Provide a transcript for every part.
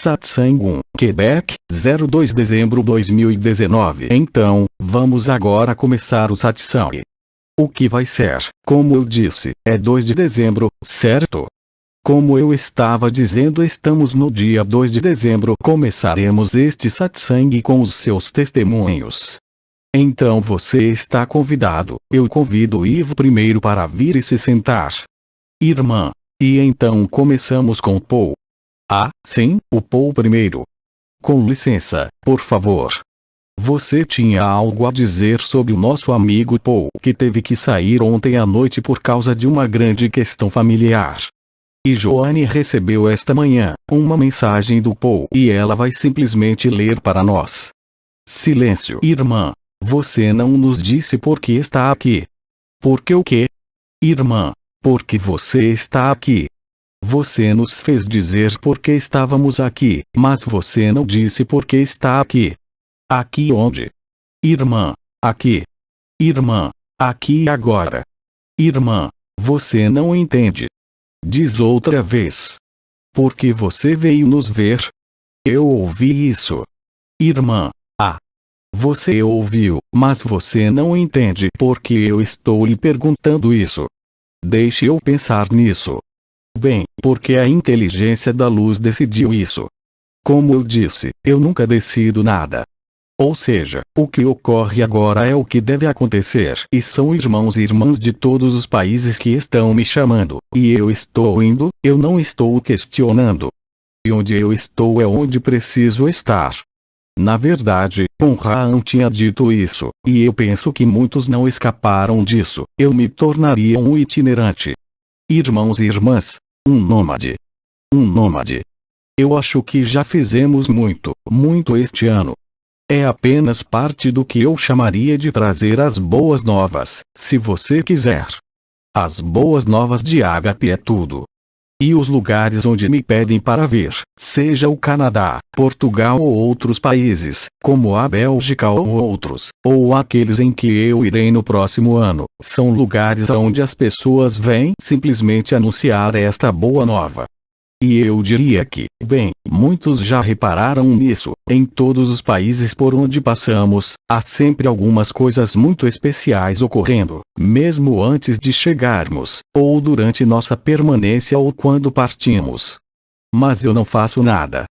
Satsang 1, Quebec, 02 de dezembro 2019. Então, vamos agora começar o Satsang. O que vai ser, como eu disse, é 2 de dezembro, certo? Como eu estava dizendo, estamos no dia 2 de dezembro. Começaremos este Satsang com os seus testemunhos. Então você está convidado. Eu convido o Ivo primeiro para vir e se sentar. Irmã. E então começamos com o Paul. Ah, sim, o Paul primeiro. Com licença, por favor. Você tinha algo a dizer sobre o nosso amigo Paul, que teve que sair ontem à noite por causa de uma grande questão familiar. E Joanne recebeu esta manhã uma mensagem do Paul e ela vai simplesmente ler para nós. Silêncio, irmã. Você não nos disse por que está aqui. Por que o quê? Irmã, porque você está aqui. Você nos fez dizer por que estávamos aqui, mas você não disse por que está aqui. Aqui onde? Irmã, aqui. Irmã, aqui e agora. Irmã, você não entende. Diz outra vez. Porque você veio nos ver? Eu ouvi isso. Irmã, você ouviu, mas você não entende porque eu estou lhe perguntando isso. Deixe eu pensar nisso. Bem, porque a inteligência da luz decidiu isso. Como eu disse, eu nunca decido nada. Ou seja, o que ocorre agora é o que deve acontecer. E são irmãos e irmãs de todos os países que estão me chamando. E eu estou indo, eu não estou questionando. E onde eu estou é onde preciso estar. Na verdade, Conraan tinha dito isso, e eu penso que muitos não escaparam disso. Eu me tornaria um itinerante. Irmãos e irmãs, um nômade. Um nômade. Eu acho que já fizemos muito este ano. É apenas parte do que eu chamaria de trazer as boas novas, se você quiser. As boas novas de Ágape é tudo. E os lugares onde me pedem para vir, seja o Canadá, Portugal ou outros países, como a Bélgica ou outros, ou aqueles em que eu irei no próximo ano, são lugares onde as pessoas vêm simplesmente anunciar esta boa nova. E eu diria que, bem, muitos já repararam nisso, em todos os países por onde passamos, há sempre algumas coisas muito especiais ocorrendo, mesmo antes de chegarmos, ou durante nossa permanência ou quando partimos. Mas eu não faço nada.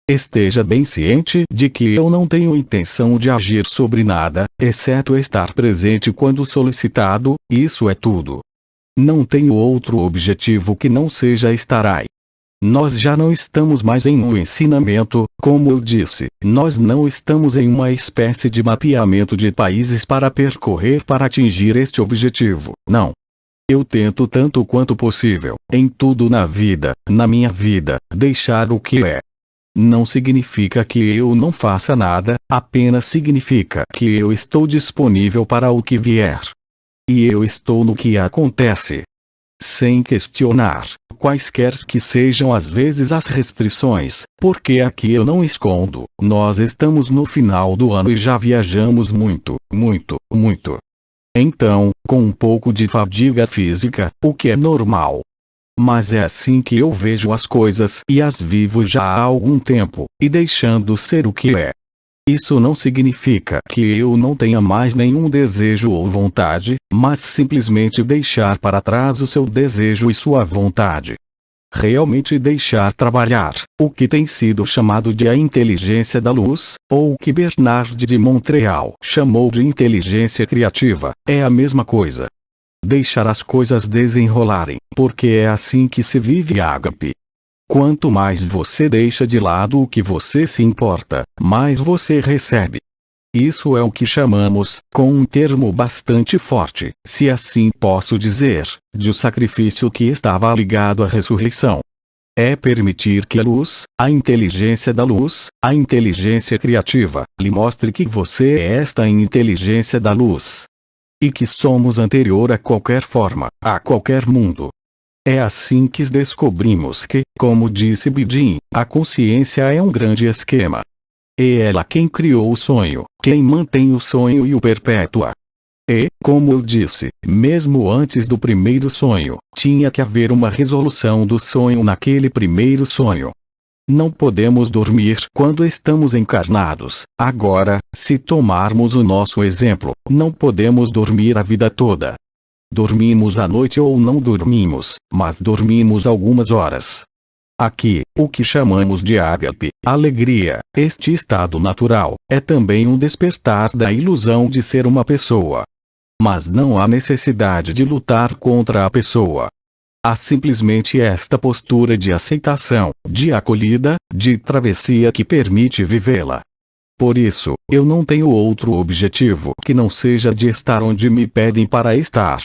Esteja bem ciente de que eu não tenho intenção de agir sobre nada, exceto estar presente quando solicitado, isso é tudo. Não tenho outro objetivo que não seja estar aí. Nós já não estamos mais em um ensinamento, como eu disse, nós não estamos em uma espécie de mapeamento de países para percorrer para atingir este objetivo, não. Eu tento tanto quanto possível, em tudo na vida, na minha vida, deixar o que é. Não significa que eu não faça nada, apenas significa que eu estou disponível para o que vier. E eu estou no que acontece. Sem questionar, quaisquer que sejam às vezes as restrições, porque aqui eu não escondo, nós estamos no final do ano e já viajamos muito. Então, com um pouco de fadiga física, o que é normal. Mas é assim que eu vejo as coisas e as vivo já há algum tempo, e deixando ser o que é. Isso não significa que eu não tenha mais nenhum desejo ou vontade, mas simplesmente deixar para trás o seu desejo e sua vontade. Realmente deixar trabalhar, o que tem sido chamado de a inteligência da luz, ou o que Bernard de Montreal chamou de inteligência criativa, é a mesma coisa. Deixar as coisas desenrolarem, porque é assim que se vive Ágape. Quanto mais você deixa de lado o que você se importa, mais você recebe. Isso é o que chamamos, com um termo bastante forte, se assim posso dizer, de o sacrifício que estava ligado à ressurreição. É permitir que a luz, a inteligência da luz, a inteligência criativa, lhe mostre que você é esta inteligência da luz. E que somos anterior a qualquer forma, a qualquer mundo. É assim que descobrimos que, como disse Bidin, a consciência é um grande esquema. É ela quem criou o sonho, quem mantém o sonho e o perpetua. E, como eu disse, mesmo antes do primeiro sonho, tinha que haver uma resolução do sonho naquele primeiro sonho. Não podemos dormir quando estamos encarnados. Agora, se tomarmos o nosso exemplo, não podemos dormir a vida toda. Dormimos à noite ou não dormimos, mas dormimos algumas horas. Aqui, o que chamamos de ágape, alegria, este estado natural, é também um despertar da ilusão de ser uma pessoa. Mas não há necessidade de lutar contra a pessoa. Há simplesmente esta postura de aceitação, de acolhida, de travessia que permite vivê-la. Por isso, eu não tenho outro objetivo que não seja de estar onde me pedem para estar.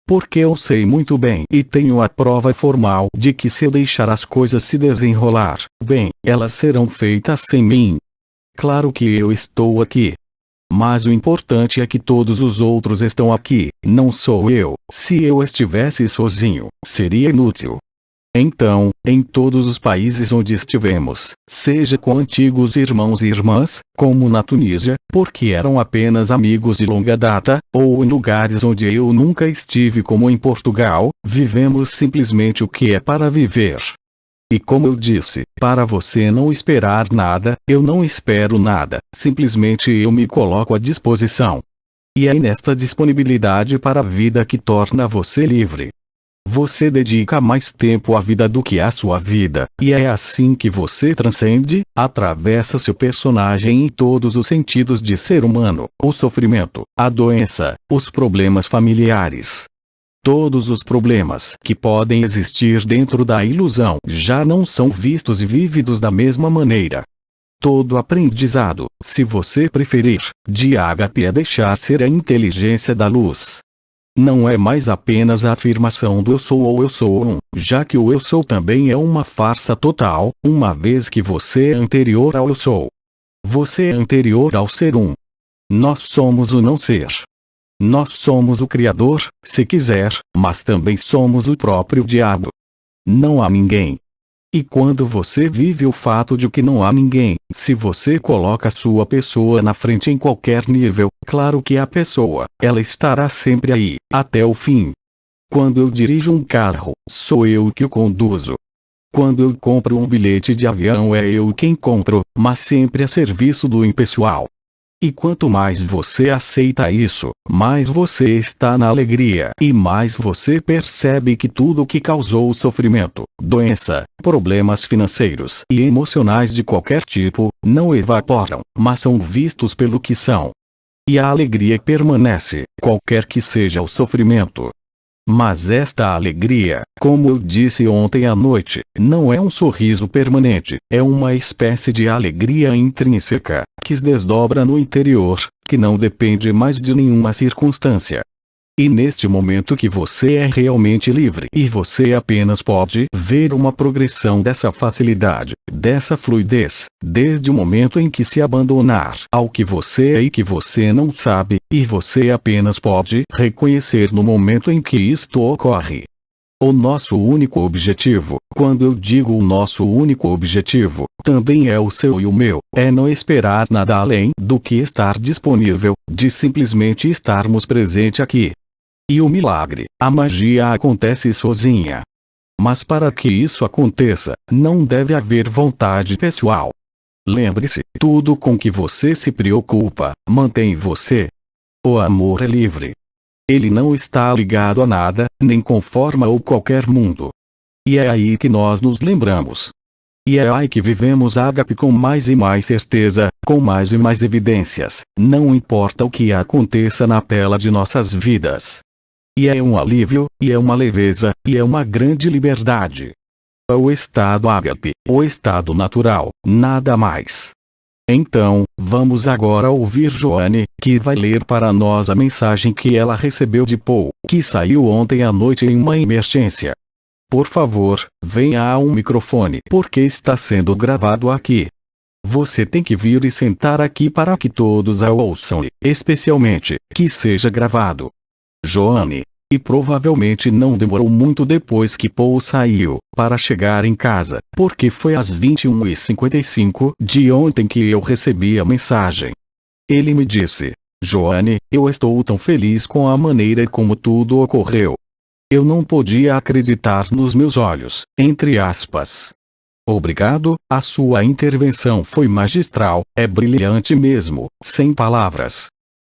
Porque eu sei muito bem e tenho a prova formal de que se eu deixar as coisas se desenrolar, bem, elas serão feitas sem mim. Claro que eu estou aqui. Mas o importante é que todos os outros estão aqui, não sou eu. Se eu estivesse sozinho, seria inútil. Então, em todos os países onde estivemos, seja com antigos irmãos e irmãs, como na Tunísia, porque eram apenas amigos de longa data, ou em lugares onde eu nunca estive como em Portugal, vivemos simplesmente o que é para viver. E como eu disse, para você não esperar nada, eu não espero nada, simplesmente eu me coloco à disposição. E é nesta disponibilidade para a vida que torna você livre. Você dedica mais tempo à vida do que à sua vida, e é assim que você transcende, atravessa seu personagem em todos os sentidos de ser humano, o sofrimento, a doença, os problemas familiares. Todos os problemas que podem existir dentro da ilusão já não são vistos e vívidos da mesma maneira. Todo aprendizado, se você preferir, de ágape é deixar ser a inteligência da luz. Não é mais apenas a afirmação do eu sou ou eu sou um, já que o eu sou também é uma farsa total, uma vez que você é anterior ao eu sou. Você é anterior ao ser um. Nós somos o não ser. Nós somos o Criador, se quiser, mas também somos o próprio diabo. Não há ninguém. E quando você vive o fato de que não há ninguém, se você coloca sua pessoa na frente em qualquer nível, claro que a pessoa, ela estará sempre aí, até o fim. Quando eu dirijo um carro, sou eu que o conduzo. Quando eu compro um bilhete de avião é eu quem compro, mas sempre a serviço do impessoal. E quanto mais você aceita isso, mais você está na alegria e mais você percebe que tudo o que causou sofrimento, doença, problemas financeiros e emocionais de qualquer tipo, não evaporam, mas são vistos pelo que são. E a alegria permanece, qualquer que seja o sofrimento. Mas esta alegria, como eu disse ontem à noite, não é um sorriso permanente, é uma espécie de alegria intrínseca, que se desdobra no interior, que não depende mais de nenhuma circunstância. E neste momento que você é realmente livre e você apenas pode ver uma progressão dessa facilidade, dessa fluidez, desde o momento em que se abandonar ao que você é e que você não sabe, e você apenas pode reconhecer no momento em que isto ocorre. O nosso único objetivo, quando eu digo o nosso único objetivo, também é o seu e o meu, é não esperar nada além do que estar disponível, de simplesmente estarmos presente aqui. E o milagre, a magia acontece sozinha. Mas para que isso aconteça, não deve haver vontade pessoal. Lembre-se, tudo com que você se preocupa, mantém você. O amor é livre. Ele não está ligado a nada, nem com forma ou qualquer mundo. E é aí que nós nos lembramos. E é aí que vivemos ágape com mais e mais certeza, com mais e mais evidências, não importa o que aconteça na tela de nossas vidas. E é um alívio, e é uma leveza, e é uma grande liberdade. É o estado ágape, o estado natural, nada mais. Então, vamos agora ouvir Joane, que vai ler para nós a mensagem que ela recebeu de Paul, que saiu ontem à noite em uma emergência. Por favor, venha ao microfone porque está sendo gravado aqui. Você tem que vir e sentar aqui para que todos a ouçam e, especialmente, que seja gravado. Joane. E provavelmente não demorou muito depois que Paul saiu, para chegar em casa, porque foi às 21h55 de ontem que eu recebi a mensagem. Ele me disse: Joane, eu estou tão feliz com a maneira como tudo ocorreu. Eu não podia acreditar nos meus olhos, entre aspas. Obrigado, a sua intervenção foi magistral, é brilhante mesmo, sem palavras.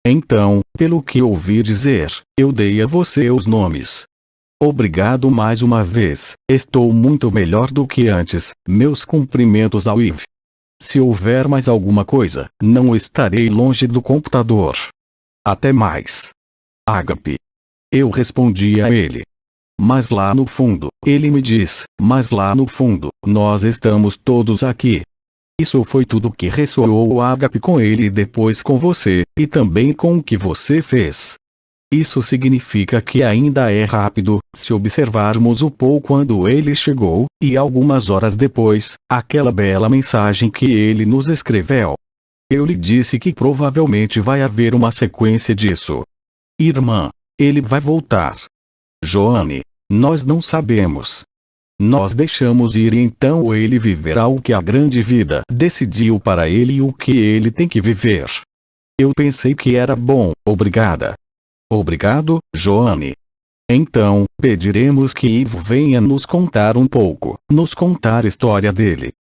Então, pelo que ouvi dizer, eu dei a você os nomes. Obrigado mais uma vez, estou muito melhor do que antes, meus cumprimentos ao Ive. Se houver mais alguma coisa, não estarei longe do computador. Até mais. Ágape. Eu respondi a ele. Mas lá no fundo, ele me diz, mas lá no fundo, nós estamos todos aqui. Isso foi tudo que ressoou Ágape com ele e depois com você, e também com o que você fez. Isso significa que ainda é rápido, se observarmos o pouco quando ele chegou, e algumas horas depois, aquela bela mensagem que ele nos escreveu. Eu lhe disse que provavelmente vai haver uma sequência disso. Irmã, ele vai voltar. Joane, nós não sabemos. Nós deixamos ir e então ele viverá o que a grande vida decidiu para ele e o que ele tem que viver. Eu pensei que era bom, obrigada. Obrigado, Joane. Então, pediremos que Ivo venha nos contar um pouco, nos contar a história dele.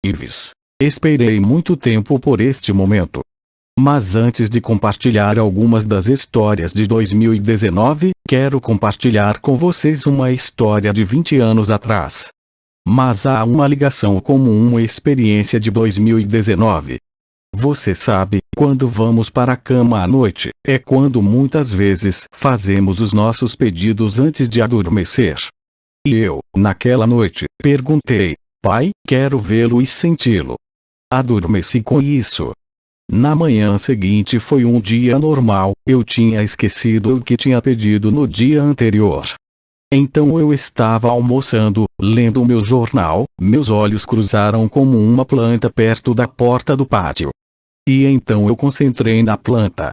Ives. Esperei muito tempo por este momento. Mas antes de compartilhar algumas das histórias de 2019, quero compartilhar com vocês uma história de 20 anos atrás. Mas há uma ligação com uma experiência de 2019. Você sabe, quando vamos para a cama à noite, é quando muitas vezes fazemos os nossos pedidos antes de adormecer. E eu, naquela noite, perguntei, pai, quero vê-lo e senti-lo. Adormeci com isso. Na manhã seguinte foi um dia normal, eu tinha esquecido o que tinha pedido no dia anterior. Então eu estava almoçando, lendo meu jornal, meus olhos cruzaram como uma planta perto da porta do pátio. E então eu concentrei na planta.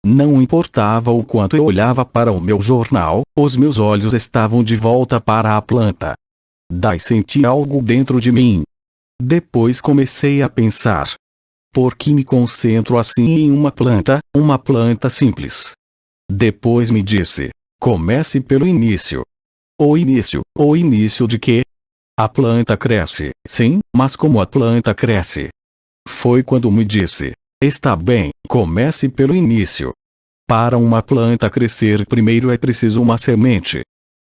Não importava o quanto eu olhava para o meu jornal, os meus olhos estavam de volta para a planta. Daí senti algo dentro de mim. Depois comecei a pensar. Por que me concentro assim em uma planta simples? Depois me disse, comece pelo início. O início de quê? A planta cresce, sim, mas como a planta cresce? Foi quando me disse, está bem, comece pelo início. Para uma planta crescer primeiro é preciso uma semente.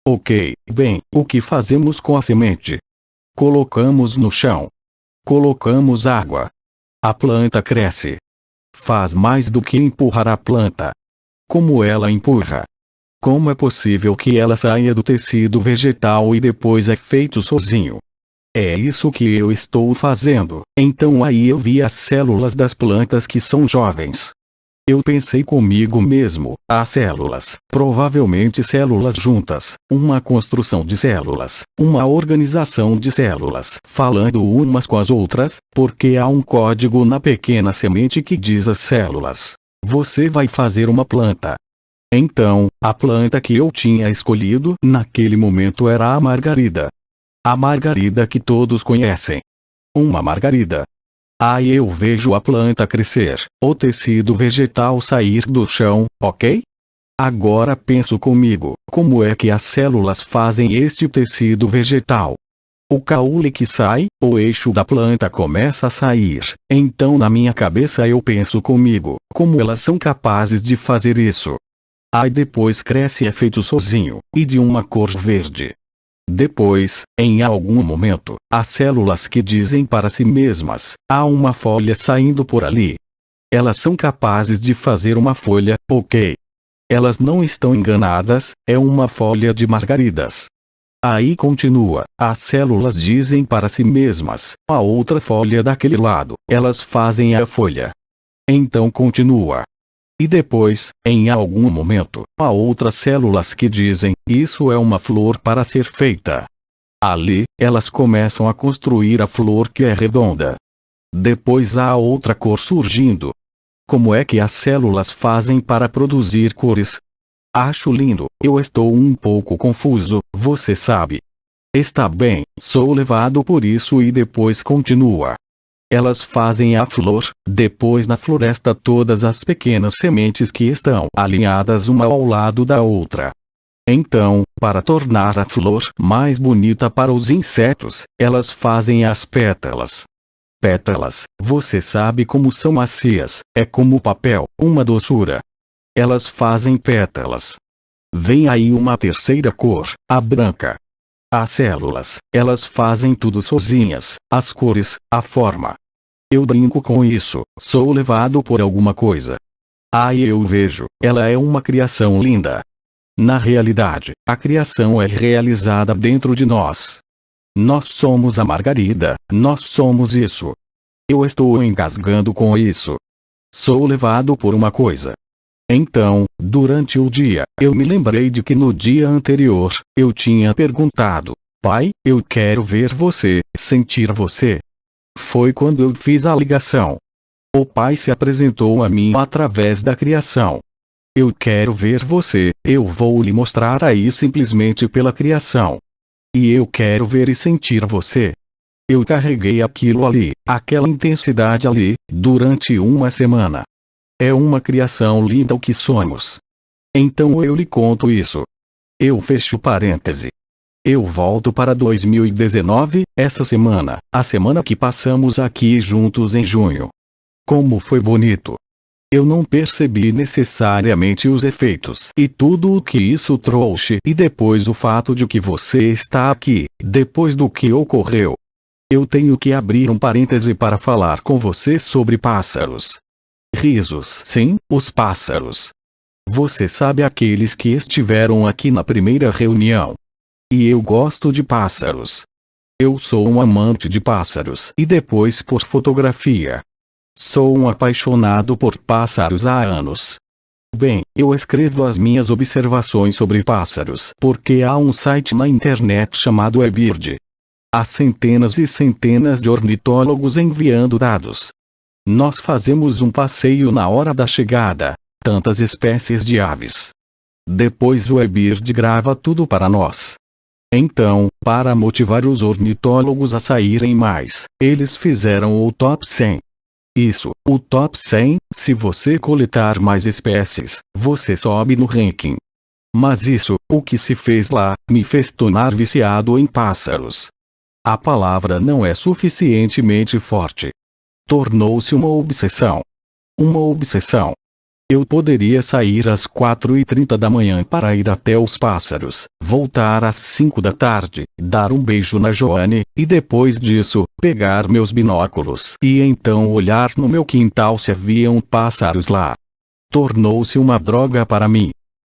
Ok, bem, o que fazemos com a semente? Colocamos no chão. Colocamos água. A planta cresce. Faz mais do que empurrar a planta. Como ela empurra? Como é possível que ela saia do tecido vegetal e depois é feito sozinho? É isso que eu estou fazendo. Então aí eu vi as células das plantas que são jovens. Eu pensei comigo mesmo, as células, provavelmente células juntas, uma construção de células, uma organização de células, falando umas com as outras, porque há um código na pequena semente que diz às células: você vai fazer uma planta. Então, a planta que eu tinha escolhido naquele momento era a margarida. A margarida que todos conhecem. Uma margarida. Aí eu vejo a planta crescer, o tecido vegetal sair do chão, ok? Agora penso comigo, como é que as células fazem este tecido vegetal? O caule que sai, o eixo da planta começa a sair, então na minha cabeça eu penso comigo, como elas são capazes de fazer isso? Aí depois cresce e é feito sozinho, e de uma cor verde. Depois, em algum momento, as células que dizem para si mesmas, há uma folha saindo por ali. Elas são capazes de fazer uma folha, ok? Elas não estão enganadas, é uma folha de margaridas. Aí continua, as células dizem para si mesmas, a outra folha daquele lado, elas fazem a folha. Então continua. E depois, em algum momento, há outras células que dizem, isso é uma flor para ser feita. Ali, elas começam a construir a flor que é redonda. Depois há outra cor surgindo. Como é que as células fazem para produzir cores? Acho lindo, eu estou um pouco confuso, você sabe. Está bem, sou levado por isso e depois continua. Elas fazem a flor, depois na floresta todas as pequenas sementes que estão alinhadas uma ao lado da outra. Então, para tornar a flor mais bonita para os insetos, elas fazem as pétalas. Pétalas, você sabe como são macias, é como papel, uma doçura. Elas fazem pétalas. Vem aí uma terceira cor, a branca. As células, elas fazem tudo sozinhas, as cores, a forma. Eu brinco com isso, sou levado por alguma coisa. Aí eu vejo, ela é uma criação linda. Na realidade, a criação é realizada dentro de nós. Nós somos a margarida, nós somos isso. Eu estou engasgando com isso. Sou levado por uma coisa. Então, durante o dia, eu me lembrei de que no dia anterior, eu tinha perguntado: Pai, eu quero ver você, sentir você. Foi quando eu fiz a ligação. O Pai se apresentou a mim através da criação. Eu quero ver você, eu vou lhe mostrar aí simplesmente pela criação. E eu quero ver e sentir você. Eu carreguei aquilo ali, aquela intensidade ali, durante uma semana. É uma criação linda o que somos. Então eu lhe conto isso. Eu fecho parêntese. Eu volto para 2019, essa semana, a semana que passamos aqui juntos em junho. Como foi bonito. Eu não percebi necessariamente os efeitos e tudo o que isso trouxe e depois o fato de que você está aqui, depois do que ocorreu. Eu tenho que abrir um parêntese para falar com você sobre pássaros. Risos, sim, os pássaros. Você sabe aqueles que estiveram aqui na primeira reunião. E eu gosto de pássaros. Eu sou um amante de pássaros e depois por fotografia. Sou um apaixonado por pássaros há anos. Bem, eu escrevo as minhas observações sobre pássaros porque há um site na internet chamado eBird. Há centenas e centenas de ornitólogos enviando dados. Nós fazemos um passeio na hora da chegada, tantas espécies de aves. Depois o eBird grava tudo para nós. Então, para motivar os ornitólogos a saírem mais, eles fizeram o Top 100. Isso, o Top 100, se você coletar mais espécies, você sobe no ranking. Mas isso, o que se fez lá, me fez tornar viciado em pássaros. A palavra não é suficientemente forte. Tornou-se uma obsessão. Uma obsessão. Eu poderia sair às 4h30 da manhã para ir até os pássaros, voltar às 5 da tarde, dar um beijo na Joane, e depois disso, pegar meus binóculos e então olhar no meu quintal se haviam pássaros lá. Tornou-se uma droga para mim.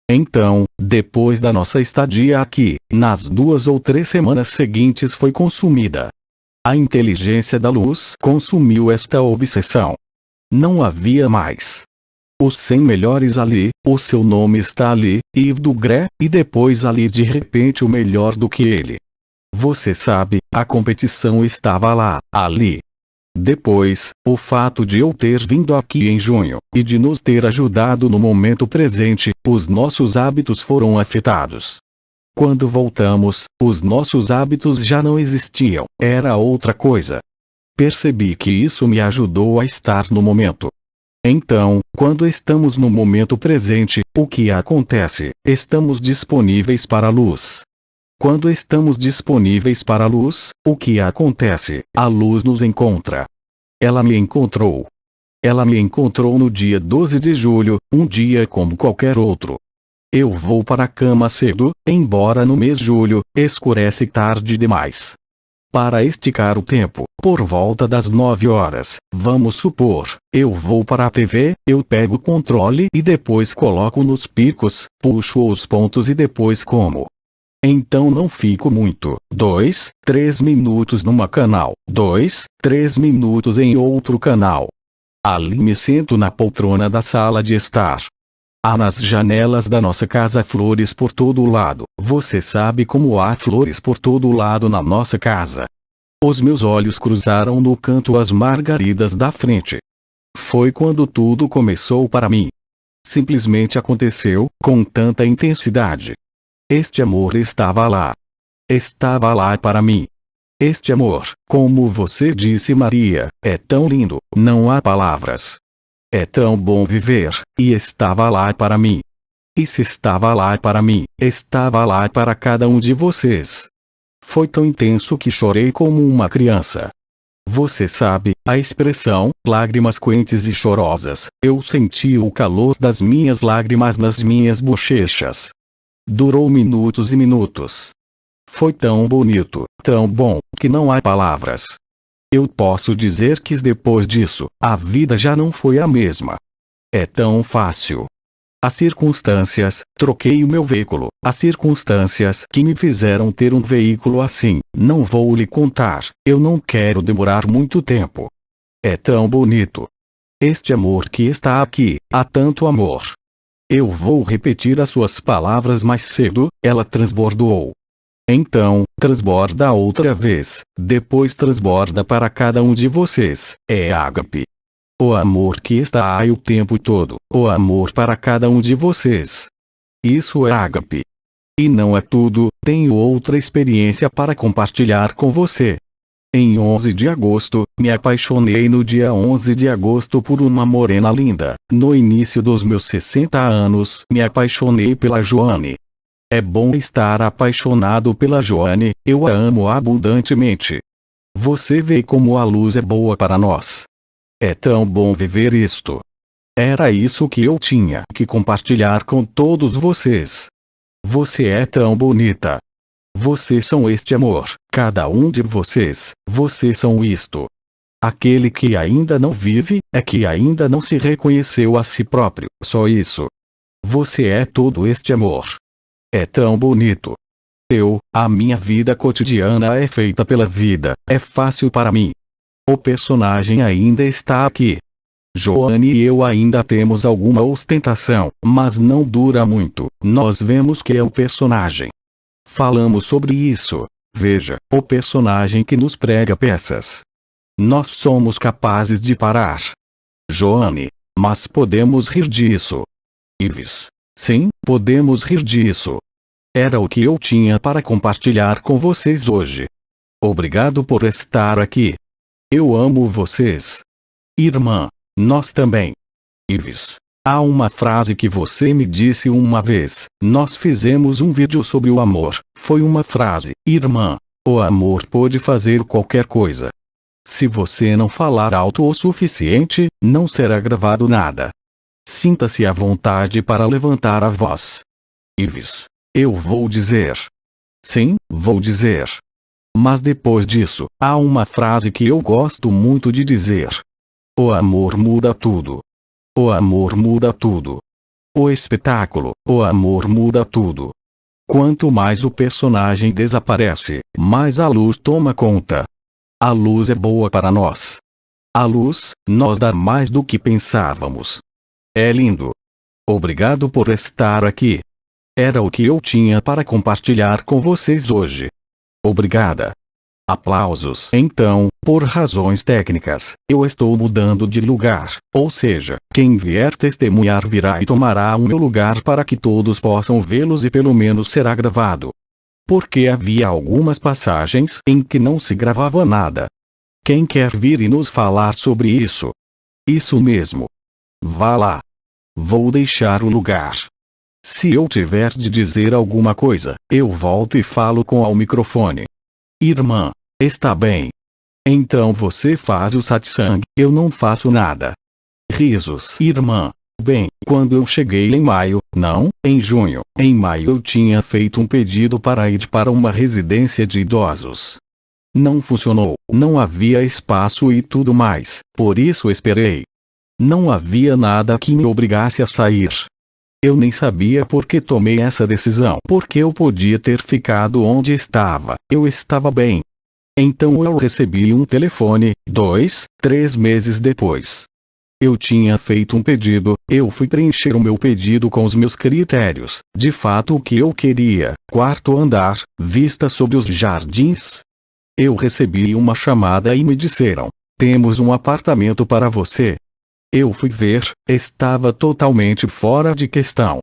Então, depois da nossa estadia aqui, nas 2 ou 3 semanas seguintes foi consumida. A inteligência da luz consumiu esta obsessão. Não havia mais. Os 100 melhores ali, o seu nome está ali, Yves Dugré, e depois ali de repente o melhor do que ele. Você sabe, a competição estava lá, ali. Depois, o fato de eu ter vindo aqui em junho, e de nos ter ajudado no momento presente, os nossos hábitos foram afetados. Quando voltamos, os nossos hábitos já não existiam, era outra coisa. Percebi que isso me ajudou a estar no momento. Então, quando estamos no momento presente, o que acontece? Estamos disponíveis para a luz. Quando estamos disponíveis para a luz, o que acontece? A luz nos encontra. Ela me encontrou. Ela me encontrou no dia 12 de julho, um dia como qualquer outro. Eu vou para a cama cedo, embora no mês de julho, escurece tarde demais. Para esticar o tempo, por volta das 9 horas, vamos supor, eu vou para a TV, eu pego o controle e depois coloco nos picos, puxo os pontos e depois como. Então não fico muito, 2, 3 minutos numa canal, 2, 3 minutos em outro canal. Ali me sento na poltrona da sala de estar. Há nas janelas da nossa casa flores por todo o lado. Você sabe como há flores por todo o lado na nossa casa. Os meus olhos cruzaram no canto as margaridas da frente. Foi quando tudo começou para mim. Simplesmente aconteceu, com tanta intensidade. Este amor estava lá. Estava lá para mim. Este amor, como você disse, Maria, é tão lindo, não há palavras. É tão bom viver, e estava lá para mim. E se estava lá para mim, estava lá para cada um de vocês. Foi tão intenso que chorei como uma criança. Você sabe, a expressão, lágrimas quentes e chorosas, eu senti o calor das minhas lágrimas nas minhas bochechas. Durou minutos e minutos. Foi tão bonito, tão bom, que não há palavras. Eu posso dizer que depois disso, a vida já não foi a mesma. É tão fácil. As circunstâncias, troquei o meu veículo, as circunstâncias que me fizeram ter um veículo assim, não vou lhe contar, eu não quero demorar muito tempo. É tão bonito. Este amor que está aqui, há tanto amor. Eu vou repetir as suas palavras mais cedo, ela transbordou. Então, transborda outra vez, depois transborda para cada um de vocês, é ágape. O amor que está aí o tempo todo, o amor para cada um de vocês. Isso é ágape. E não é tudo, tenho outra experiência para compartilhar com você. Em 11 de agosto, me apaixonei no dia 11 de agosto por uma morena linda. No início dos meus 60 anos, me apaixonei pela Joane. É bom estar apaixonado pela Joane, eu a amo abundantemente. Você vê como a luz é boa para nós. É tão bom viver isto. Era isso que eu tinha que compartilhar com todos vocês. Você é tão bonita. Vocês são este amor, cada um de vocês, vocês são isto. Aquele que ainda não vive, é que ainda não se reconheceu a si próprio, só isso. Você é todo este amor. É tão bonito. A minha vida cotidiana é feita pela vida, é fácil para mim. O personagem ainda está aqui. Joane e eu ainda temos alguma ostentação, mas não dura muito, nós vemos que é o personagem. Falamos sobre isso. Veja, o personagem que nos prega peças. Nós somos capazes de parar. Joane. Mas podemos rir disso. Ives. Sim, podemos rir disso. Era o que eu tinha para compartilhar com vocês hoje. Obrigado por estar aqui. Eu amo vocês. Irmã. Nós também. Ives. Há uma frase que você me disse uma vez, nós fizemos um vídeo sobre o amor, foi uma frase, irmã, o amor pode fazer qualquer coisa. Se você não falar alto o suficiente, não será gravado nada. Sinta-se à vontade para levantar a voz. Ives. Eu vou dizer. Sim, vou dizer. Mas depois disso, há uma frase que eu gosto muito de dizer. O amor muda tudo. O amor muda tudo. O espetáculo, o amor muda tudo. Quanto mais o personagem desaparece, mais a luz toma conta. A luz é boa para nós. A luz, nos dá mais do que pensávamos. É lindo. Obrigado por estar aqui. Era o que eu tinha para compartilhar com vocês hoje. Obrigada. Aplausos. Então, por razões técnicas, eu estou mudando de lugar, ou seja, quem vier testemunhar virá e tomará o meu lugar para que todos possam vê-los e pelo menos será gravado. Porque havia algumas passagens em que não se gravava nada. Quem quer vir e nos falar sobre isso? Isso mesmo. Vá lá. Vou deixar o lugar. Se eu tiver de dizer alguma coisa, eu volto e falo com ao microfone. Irmã. Está bem. Então você faz o satsang, eu não faço nada. Risos. Irmã. Bem, quando eu cheguei em maio, não, em junho, em maio eu tinha feito um pedido para ir para uma residência de idosos. Não funcionou, não havia espaço e tudo mais, por isso esperei. Não havia nada que me obrigasse a sair. Eu nem sabia por que tomei essa decisão, porque eu podia ter ficado onde estava, eu estava bem. Então eu recebi um telefone, 2, 3 meses depois. Eu tinha feito um pedido, eu fui preencher o meu pedido com os meus critérios, de fato o que eu queria, quarto andar, vista sobre os jardins. Eu recebi uma chamada e me disseram, temos um apartamento para você. Eu fui ver, estava totalmente fora de questão.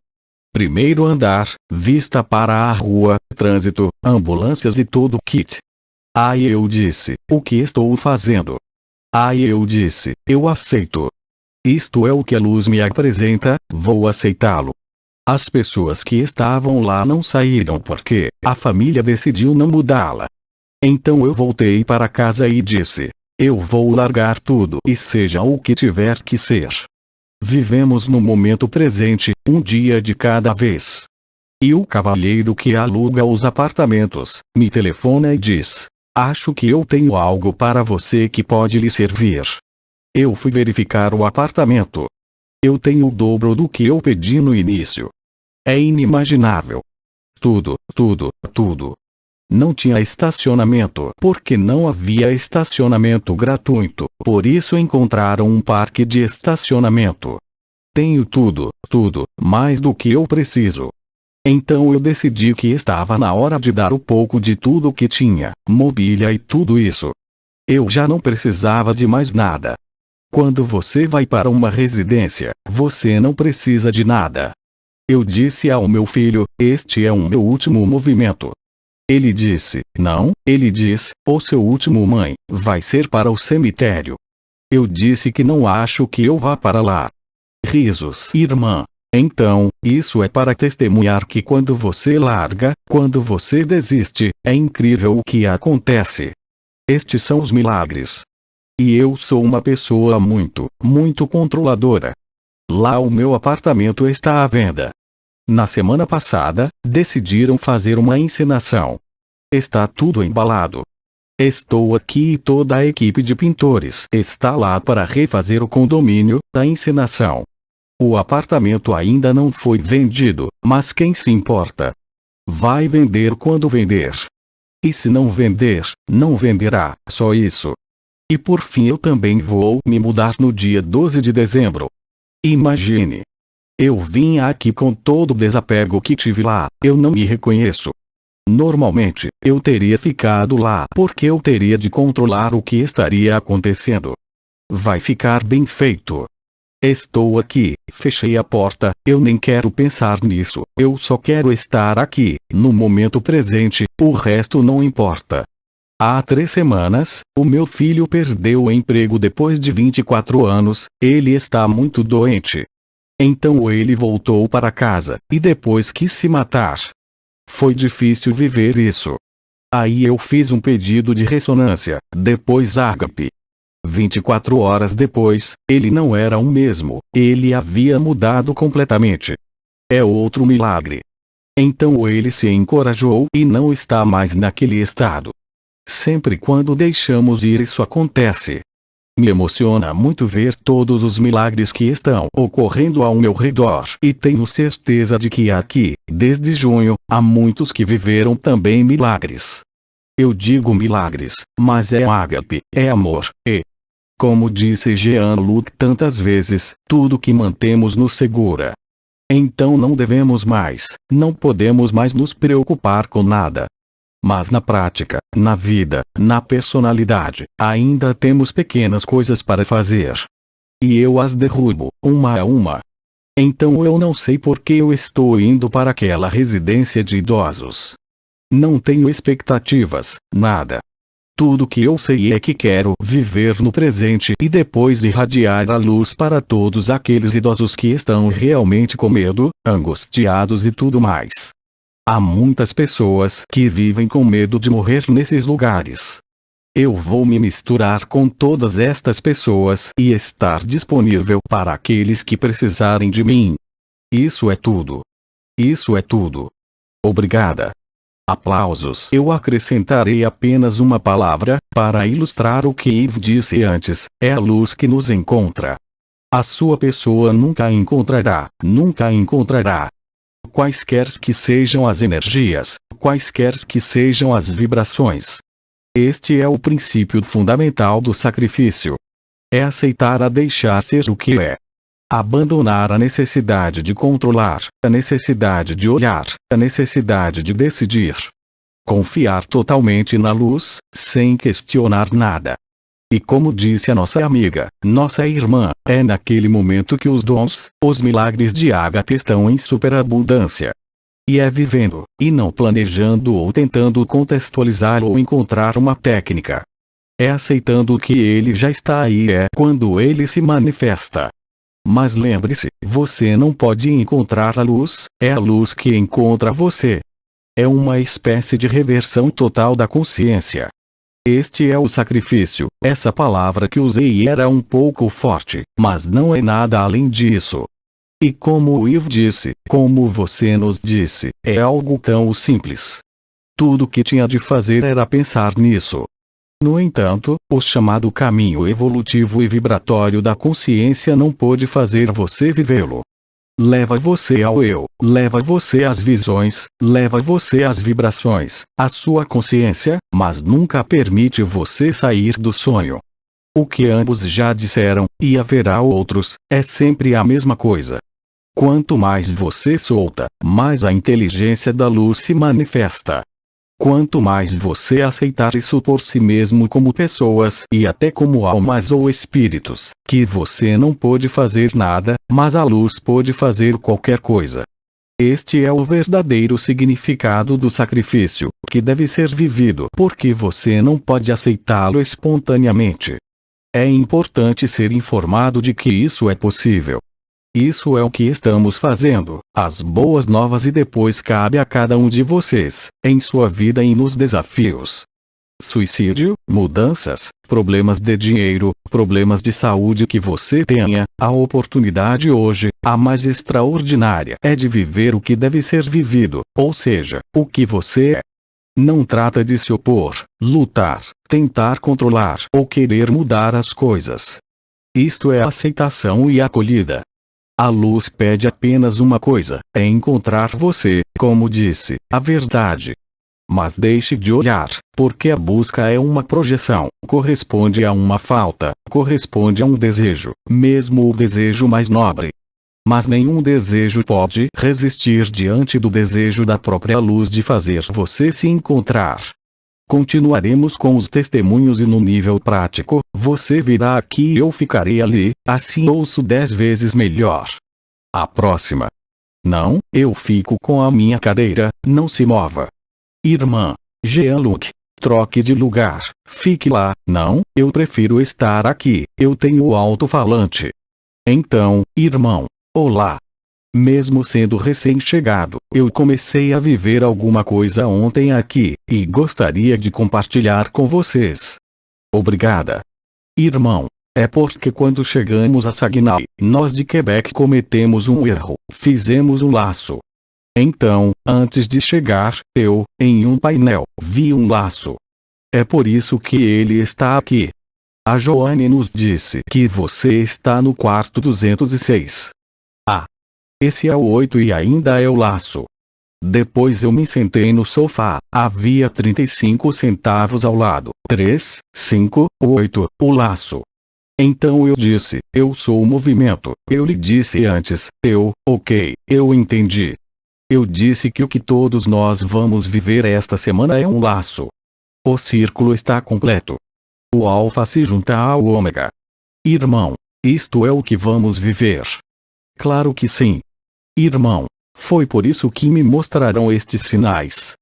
Primeiro andar, vista para a rua, trânsito, ambulâncias e todo o kit. Aí eu disse, o que estou fazendo? Aí eu disse, eu aceito. Isto é o que a luz me apresenta, vou aceitá-lo. As pessoas que estavam lá não saíram porque a família decidiu não mudá-la. Então eu voltei para casa e disse: eu vou largar tudo e seja o que tiver que ser. Vivemos no momento presente, um dia de cada vez. E o cavalheiro que aluga os apartamentos me telefona e diz: acho que eu tenho algo para você que pode lhe servir. Eu fui verificar o apartamento. Eu tenho o dobro do que eu pedi no início. É inimaginável. Tudo. Não tinha estacionamento porque não havia estacionamento gratuito, por isso encontraram um parque de estacionamento. Tenho tudo, mais do que eu preciso. Então eu decidi que estava na hora de dar um pouco de tudo que tinha, mobília e tudo isso. Eu já não precisava de mais nada. Quando você vai para uma residência, você não precisa de nada. Eu disse ao meu filho: este é o meu último movimento. Ele disse: não, ele diz, o seu último mãe, vai ser para o cemitério. Eu disse que não acho que eu vá para lá. Risos, irmã. Então, isso é para testemunhar que quando você larga, quando você desiste, é incrível o que acontece. Estes são os milagres. E eu sou uma pessoa muito controladora. Lá o meu apartamento está à venda. Na semana passada, decidiram fazer uma encenação. Está tudo embalado. Estou aqui e toda a equipe de pintores está lá para refazer o condomínio da encenação. O apartamento ainda não foi vendido, mas quem se importa? Vai vender quando vender. E se não vender, não venderá, só isso. E por fim eu também vou me mudar no dia 12 de dezembro. Imagine. Eu vim aqui com todo o desapego que tive lá, eu não me reconheço. Normalmente, eu teria ficado lá porque eu teria de controlar o que estaria acontecendo. Vai ficar bem feito. Estou aqui, fechei a porta, eu nem quero pensar nisso, eu só quero estar aqui, no momento presente, o resto não importa. Há 3 semanas, o meu filho perdeu o emprego depois de 24 anos, ele está muito doente. Então ele voltou para casa, e depois quis se matar. Foi difícil viver isso. Aí eu fiz um pedido de ressonância, depois ágape. 24 horas depois, ele não era o mesmo, ele havia mudado completamente. É outro milagre. Então ele se encorajou e não está mais naquele estado. Sempre quando deixamos ir isso acontece. Me emociona muito ver todos os milagres que estão ocorrendo ao meu redor e tenho certeza de que aqui, desde junho, há muitos que viveram também milagres. Eu digo milagres, mas é ágape, é amor, e, como disse Jean-Luc tantas vezes, tudo que mantemos nos segura. Então não devemos mais, não podemos mais nos preocupar com nada. Mas na prática, na vida, na personalidade, ainda temos pequenas coisas para fazer. E eu as derrubo, uma a uma. Então eu não sei por que eu estou indo para aquela residência de idosos. Não tenho expectativas, nada. Tudo que eu sei é que quero viver no presente e depois irradiar a luz para todos aqueles idosos que estão realmente com medo, angustiados e tudo mais. Há muitas pessoas que vivem com medo de morrer nesses lugares. Eu vou me misturar com todas estas pessoas e estar disponível para aqueles que precisarem de mim. Isso é tudo. Isso é tudo. Obrigada. Aplausos. Eu acrescentarei apenas uma palavra, para ilustrar o que Yves disse antes, é a luz que nos encontra. A sua pessoa nunca a encontrará, nunca a encontrará. Quaisquer que sejam as energias, quaisquer que sejam as vibrações. Este é o princípio fundamental do sacrifício. É aceitar a deixar ser o que é. Abandonar a necessidade de controlar, a necessidade de olhar, a necessidade de decidir. Confiar totalmente na luz, sem questionar nada. E como disse a nossa amiga, nossa irmã, é naquele momento que os dons, os milagres de ágape estão em superabundância. E é vivendo, e não planejando ou tentando contextualizar ou encontrar uma técnica. É aceitando que ele já está aí, é quando ele se manifesta. Mas lembre-se, você não pode encontrar a luz, é a luz que encontra você. É uma espécie de reversão total da consciência. Este é o sacrifício. Essa palavra que usei era um pouco forte, mas não é nada além disso. E como o Ivo disse, como você nos disse, é algo tão simples. Tudo o que tinha de fazer era pensar nisso. No entanto, o chamado caminho evolutivo e vibratório da consciência não pôde fazer você vivê-lo. Leva você ao eu, leva você às visões, leva você às vibrações, à sua consciência, mas nunca permite você sair do sonho. O que ambos já disseram, e haverá outros, é sempre a mesma coisa. Quanto mais você solta, mais a inteligência da luz se manifesta. Quanto mais você aceitar isso por si mesmo como pessoas e até como almas ou espíritos, que você não pôde fazer nada, mas a luz pôde fazer qualquer coisa. Este é o verdadeiro significado do sacrifício, que deve ser vivido porque você não pode aceitá-lo espontaneamente. É importante ser informado de que isso é possível. Isso é o que estamos fazendo, as boas novas, e depois cabe a cada um de vocês, em sua vida e nos desafios. Suicídio, mudanças, problemas de dinheiro, problemas de saúde que você tenha, a oportunidade hoje, a mais extraordinária, é de viver o que deve ser vivido, ou seja, o que você é. Não trata de se opor, lutar, tentar controlar ou querer mudar as coisas. Isto é aceitação e acolhida. A luz pede apenas uma coisa, é encontrar você, como disse, a verdade. Mas deixe de olhar, porque a busca é uma projeção, corresponde a uma falta, corresponde a um desejo, mesmo o desejo mais nobre. Mas nenhum desejo pode resistir diante do desejo da própria luz de fazer você se encontrar. Continuaremos com os testemunhos e no nível prático, você virá aqui e eu ficarei ali, assim ouço 10 vezes melhor. A próxima. Não, eu fico com a minha cadeira, não se mova. Irmã. Jean-Luc. Troque de lugar, fique lá. Não, eu prefiro estar aqui, eu tenho o alto-falante. Então, irmão. Olá. Mesmo sendo recém-chegado, eu comecei a viver alguma coisa ontem aqui, e gostaria de compartilhar com vocês. Obrigada. Irmão. É porque quando chegamos a Saguenay, nós de Quebec cometemos um erro, fizemos um laço. Então, antes de chegar, eu, em um painel, vi um laço. É por isso que ele está aqui. A Joane nos disse que você está no quarto 206. Ah. Esse é o 8 e ainda é o laço. Depois eu me sentei no sofá, havia 35 centavos ao lado. 3, 5, 8, o laço. Então eu disse, eu sou o movimento. Eu lhe disse antes, ok, eu entendi. Eu disse que o que todos nós vamos viver esta semana é um laço. O círculo está completo. O alfa se junta ao ômega. Irmão, isto é o que vamos viver. Claro que sim. Irmão, foi por isso que me mostraram estes sinais.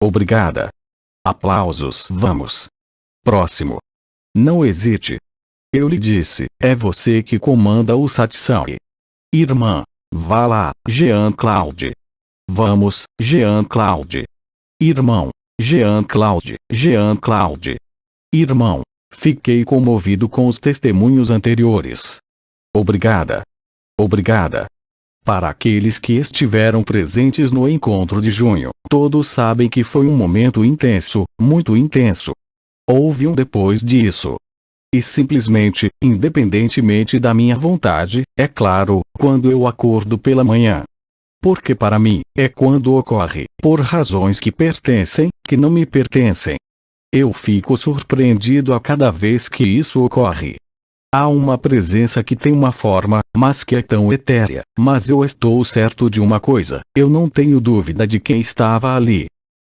Obrigada. Aplausos. Vamos. Próximo. Não hesite. Eu lhe disse, é você que comanda o satsang. Irmã, vá lá, Jean-Claude. Vamos, Jean-Claude. Irmão, Jean-Claude, Jean-Claude. Irmão, fiquei comovido com os testemunhos anteriores. Obrigada. Obrigada. Para aqueles que estiveram presentes no encontro de junho, todos sabem que foi um momento intenso, muito intenso. Houve um depois disso. E simplesmente, independentemente da minha vontade, é claro, quando eu acordo pela manhã. Porque para mim, é quando ocorre, por razões que pertencem, que não me pertencem. Eu fico surpreendido a cada vez que isso ocorre. Há uma presença que tem uma forma, mas que é tão etérea, mas eu estou certo de uma coisa, eu não tenho dúvida de quem estava ali.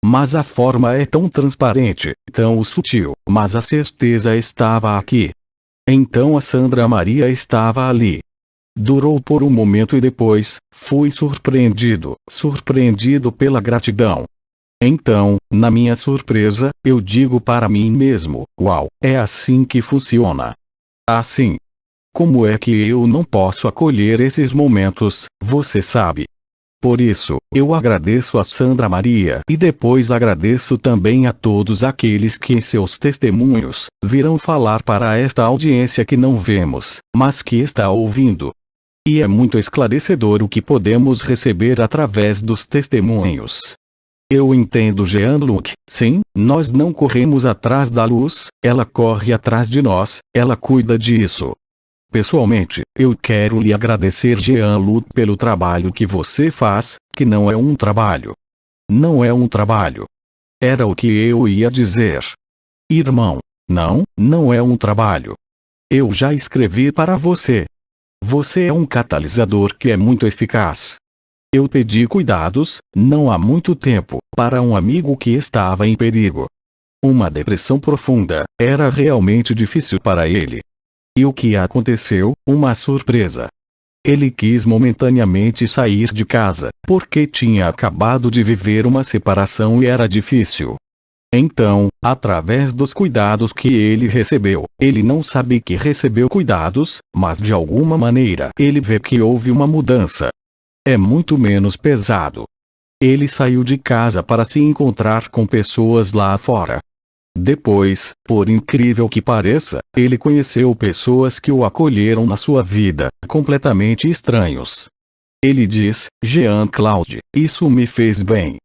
Mas a forma é tão transparente, tão sutil, mas a certeza estava aqui. Então a Sandra Maria estava ali. Durou por um momento e depois, fui surpreendido pela gratidão. Então, na minha surpresa, eu digo para mim mesmo, uau, é assim que funciona. Assim. Como é que eu não posso acolher esses momentos, você sabe? Por isso, eu agradeço a Sandra Maria e depois agradeço também a todos aqueles que em seus testemunhos virão falar para esta audiência que não vemos, mas que está ouvindo. E é muito esclarecedor o que podemos receber através dos testemunhos. Eu entendo Jean-Luc, sim, nós não corremos atrás da luz, ela corre atrás de nós, ela cuida disso. Pessoalmente, eu quero lhe agradecer Jean-Luc pelo trabalho que você faz, que não é um trabalho. Não é um trabalho. Era o que eu ia dizer. Irmão, não é um trabalho. Eu já escrevi para você. Você é um catalisador que é muito eficaz. Eu pedi cuidados, não há muito tempo, para um amigo que estava em perigo. Uma depressão profunda, era realmente difícil para ele. E o que aconteceu? Uma surpresa. Ele quis momentaneamente sair de casa, porque tinha acabado de viver uma separação e era difícil. Então, através dos cuidados que ele recebeu, ele não sabe que recebeu cuidados, mas de alguma maneira ele vê que houve uma mudança. É muito menos pesado. Ele saiu de casa para se encontrar com pessoas lá fora. Depois, por incrível que pareça, ele conheceu pessoas que o acolheram na sua vida, completamente estranhos. Ele diz, Jean-Claude, isso me fez bem.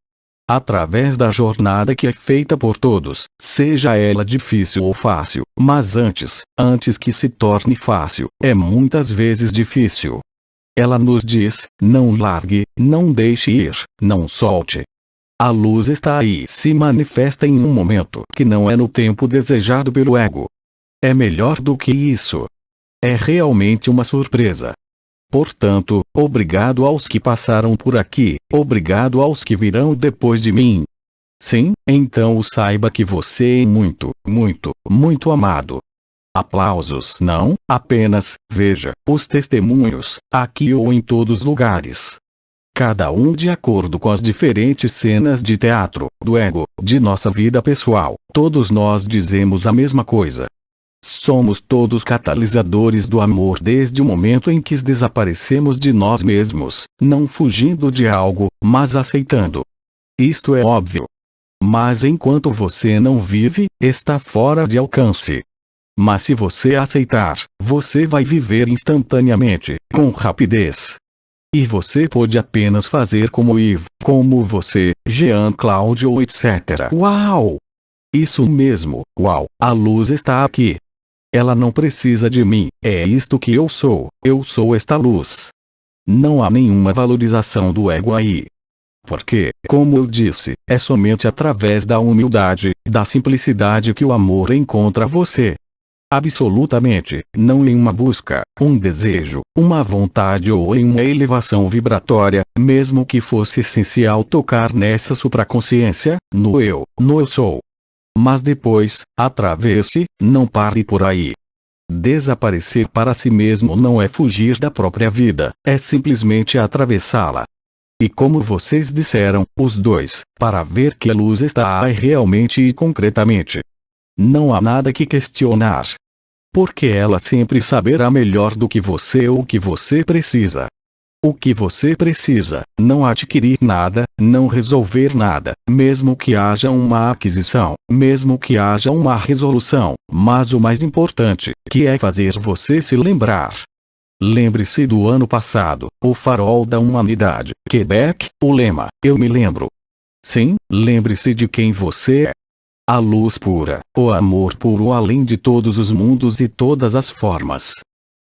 Através da jornada que é feita por todos, seja ela difícil ou fácil, mas antes que se torne fácil, é muitas vezes difícil. Ela nos diz, não largue, não deixe ir, não solte. A luz está aí, se manifesta em um momento que não é no tempo desejado pelo ego. É melhor do que isso. É realmente uma surpresa. Portanto, obrigado aos que passaram por aqui, obrigado aos que virão depois de mim. Sim, então saiba que você é muito, muito, muito amado. Aplausos não, apenas, veja, os testemunhos, aqui ou em todos os lugares. Cada um de acordo com as diferentes cenas de teatro, do ego, de nossa vida pessoal, todos nós dizemos a mesma coisa. Somos todos catalisadores do amor desde o momento em que desaparecemos de nós mesmos, não fugindo de algo, mas aceitando. Isto é óbvio. Mas enquanto você não vive, está fora de alcance. Mas se você aceitar, você vai viver instantaneamente, com rapidez. E você pode apenas fazer como Yves, como você, Jean-Claude ou etc. Uau! Isso mesmo, uau, a luz está aqui. Ela não precisa de mim, é isto que eu sou esta luz. Não há nenhuma valorização do ego aí. Porque, como eu disse, é somente através da humildade, da simplicidade que o amor encontra você. Absolutamente, não em uma busca, um desejo, uma vontade ou em uma elevação vibratória, mesmo que fosse essencial tocar nessa supraconsciência, no eu sou. Mas depois, atravesse, não pare por aí. Desaparecer para si mesmo não é fugir da própria vida, é simplesmente atravessá-la. E como vocês disseram, os dois, para ver que a luz está aí realmente e concretamente. Não há nada que questionar. Porque ela sempre saberá melhor do que você o que você precisa. O que você precisa, não adquirir nada, não resolver nada, mesmo que haja uma aquisição, mesmo que haja uma resolução, mas o mais importante, que é fazer você se lembrar. Lembre-se do ano passado, o farol da humanidade, Quebec, o lema, eu me lembro. Sim, lembre-se de quem você é. A luz pura, o amor puro além de todos os mundos e todas as formas.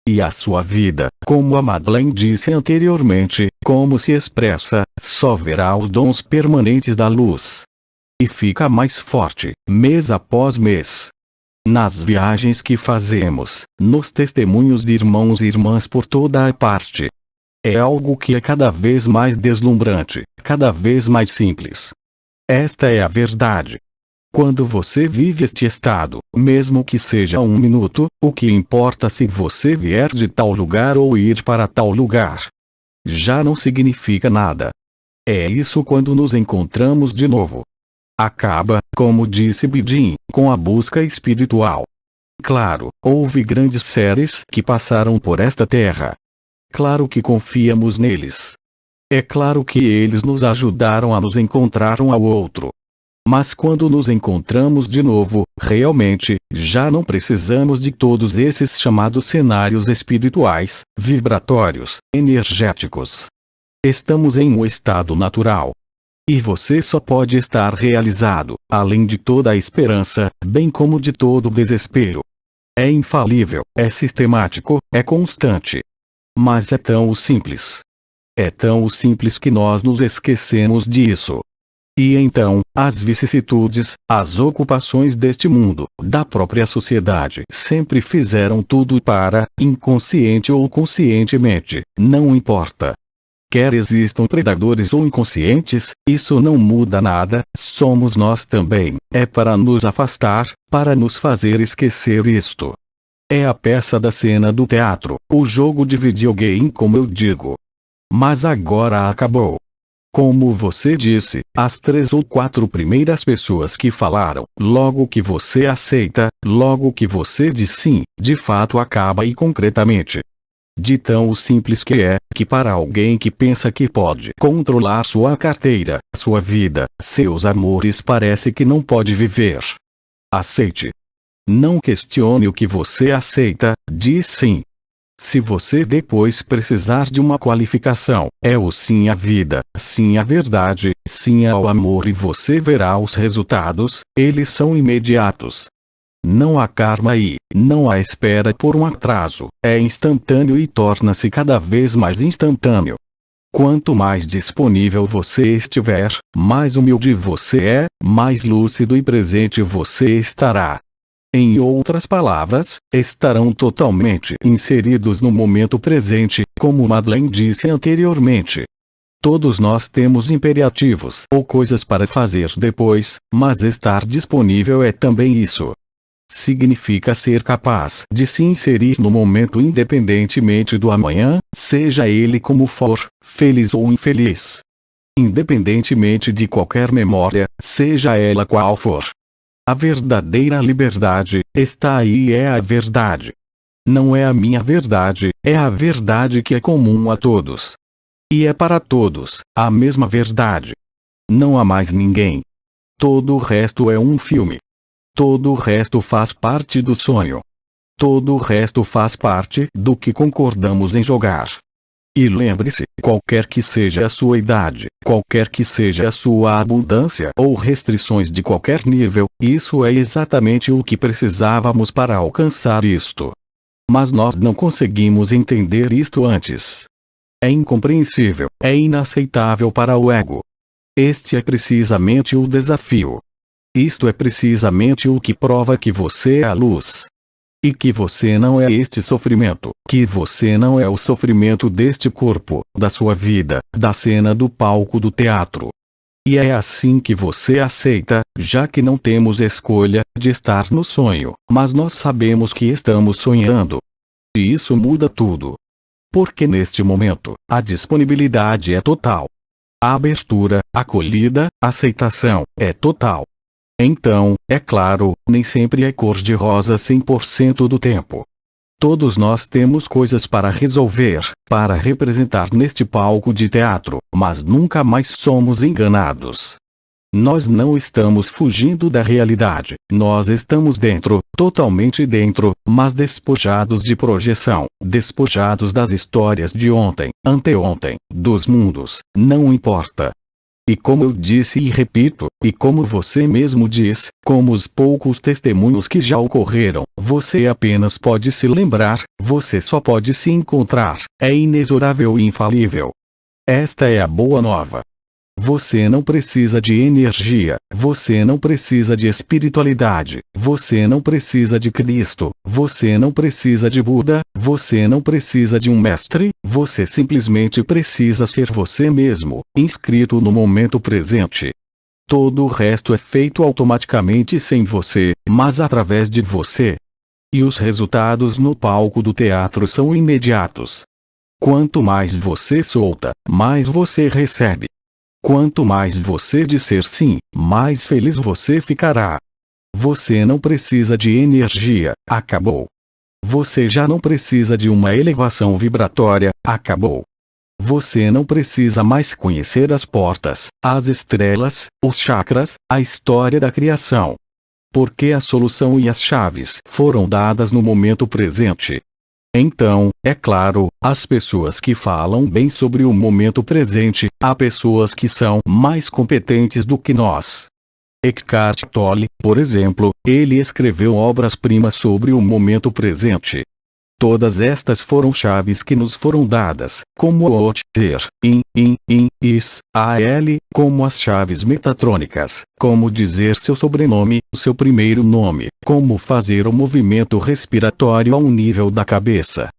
E a sua vida, como a Madeleine disse anteriormente, como se expressa, só verá os dons permanentes da luz. E fica mais forte, mês após mês. Nas viagens que fazemos, nos testemunhos de irmãos e irmãs por toda a parte. É algo que é cada vez mais deslumbrante, cada vez mais simples. Esta é a verdade. Quando você vive este estado, mesmo que seja um minuto, o que importa se você vier de tal lugar ou ir para tal lugar? Já não significa nada. É isso quando nos encontramos de novo. Acaba, como disse Bidin, com a busca espiritual. Claro, houve grandes seres que passaram por esta terra. Claro que confiamos neles. É claro que eles nos ajudaram a nos encontrar um ao outro. Mas quando nos encontramos de novo, realmente, já não precisamos de todos esses chamados cenários espirituais, vibratórios, energéticos. Estamos em um estado natural. E você só pode estar realizado, além de toda a esperança, bem como de todo o desespero. É infalível, é sistemático, é constante. Mas é tão simples. É tão simples que nós nos esquecemos disso. E então, as vicissitudes, as ocupações deste mundo, da própria sociedade, sempre fizeram tudo para, inconsciente ou conscientemente, não importa. Quer existam predadores ou inconscientes, isso não muda nada, somos nós também, é para nos afastar, para nos fazer esquecer isto. É a peça da cena do teatro, o jogo de videogame como eu digo. Mas agora acabou. Como você disse, as 3 ou 4 primeiras pessoas que falaram, logo que você aceita, logo que você diz sim, de fato acaba e concretamente. De tão simples que é, que para alguém que pensa que pode controlar sua carteira, sua vida, seus amores parece que não pode viver. Aceite. Não questione o que você aceita, diz sim. Se você depois precisar de uma qualificação, é o sim à vida, sim à verdade, sim ao amor e você verá os resultados, eles são imediatos. Não há karma aí, não há espera por um atraso, é instantâneo e torna-se cada vez mais instantâneo. Quanto mais disponível você estiver, mais humilde você é, mais lúcido e presente você estará. Em outras palavras, estarão totalmente inseridos no momento presente, como Madeleine disse anteriormente. Todos nós temos imperativos ou coisas para fazer depois, mas estar disponível é também isso. Significa ser capaz de se inserir no momento independentemente do amanhã, seja ele como for, feliz ou infeliz. Independentemente de qualquer memória, seja ela qual for. A verdadeira liberdade está aí e é a verdade. Não é a minha verdade, é a verdade que é comum a todos. E é para todos, a mesma verdade. Não há mais ninguém. Todo o resto é um filme. Todo o resto faz parte do sonho. Todo o resto faz parte do que concordamos em jogar. E lembre-se, qualquer que seja a sua idade, qualquer que seja a sua abundância ou restrições de qualquer nível, isso é exatamente o que precisávamos para alcançar isto. Mas nós não conseguimos entender isto antes. É incompreensível, é inaceitável para o ego. Este é precisamente o desafio. Isto é precisamente o que prova que você é a luz. E que você não é este sofrimento, que você não é o sofrimento deste corpo, da sua vida, da cena do palco do teatro. E é assim que você aceita, já que não temos escolha, de estar no sonho, mas nós sabemos que estamos sonhando. E isso muda tudo. Porque neste momento, a disponibilidade é total. A abertura, acolhida, aceitação, é total. Então, é claro, nem sempre é cor-de-rosa 100% do tempo. Todos nós temos coisas para resolver, para representar neste palco de teatro, mas nunca mais somos enganados. Nós não estamos fugindo da realidade, nós estamos dentro, totalmente dentro, mas despojados de projeção, despojados das histórias de ontem, anteontem, dos mundos, não importa. E como eu disse e repito, e como você mesmo diz, como os poucos testemunhos que já ocorreram, você apenas pode se lembrar, você só pode se encontrar, é inexorável e infalível. Esta é a boa nova. Você não precisa de energia, você não precisa de espiritualidade, você não precisa de Cristo, você não precisa de Buda, você não precisa de um mestre, você simplesmente precisa ser você mesmo, inscrito no momento presente. Todo o resto é feito automaticamente sem você, mas através de você. E os resultados no palco do teatro são imediatos. Quanto mais você solta, mais você recebe. Quanto mais você disser sim, mais feliz você ficará. Você não precisa de energia, acabou. Você já não precisa de uma elevação vibratória, acabou. Você não precisa mais conhecer as portas, as estrelas, os chakras, a história da criação. Porque a solução e as chaves foram dadas no momento presente. Então, é claro, as pessoas que falam bem sobre o momento presente, há pessoas que são mais competentes do que nós. Eckhart Tolle, por exemplo, ele escreveu obras-primas sobre o momento presente. Todas estas foram chaves que nos foram dadas, como o ter, is, al, como as chaves metatrônicas, como dizer seu sobrenome, seu primeiro nome, como fazer o movimento respiratório ao nível da cabeça.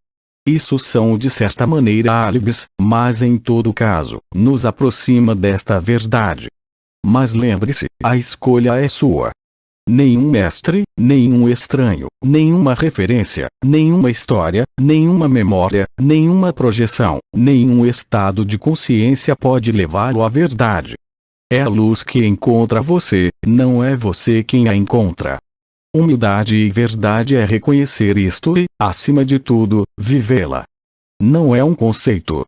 Isso são de certa maneira álibis, mas em todo caso, nos aproxima desta verdade. Mas lembre-se, a escolha é sua. Nenhum mestre, nenhum estranho, nenhuma referência, nenhuma história, nenhuma memória, nenhuma projeção, nenhum estado de consciência pode levá-lo à verdade. É a luz que encontra você, não é você quem a encontra. Humildade e verdade é reconhecer isto e, acima de tudo, vivê-la. Não é um conceito.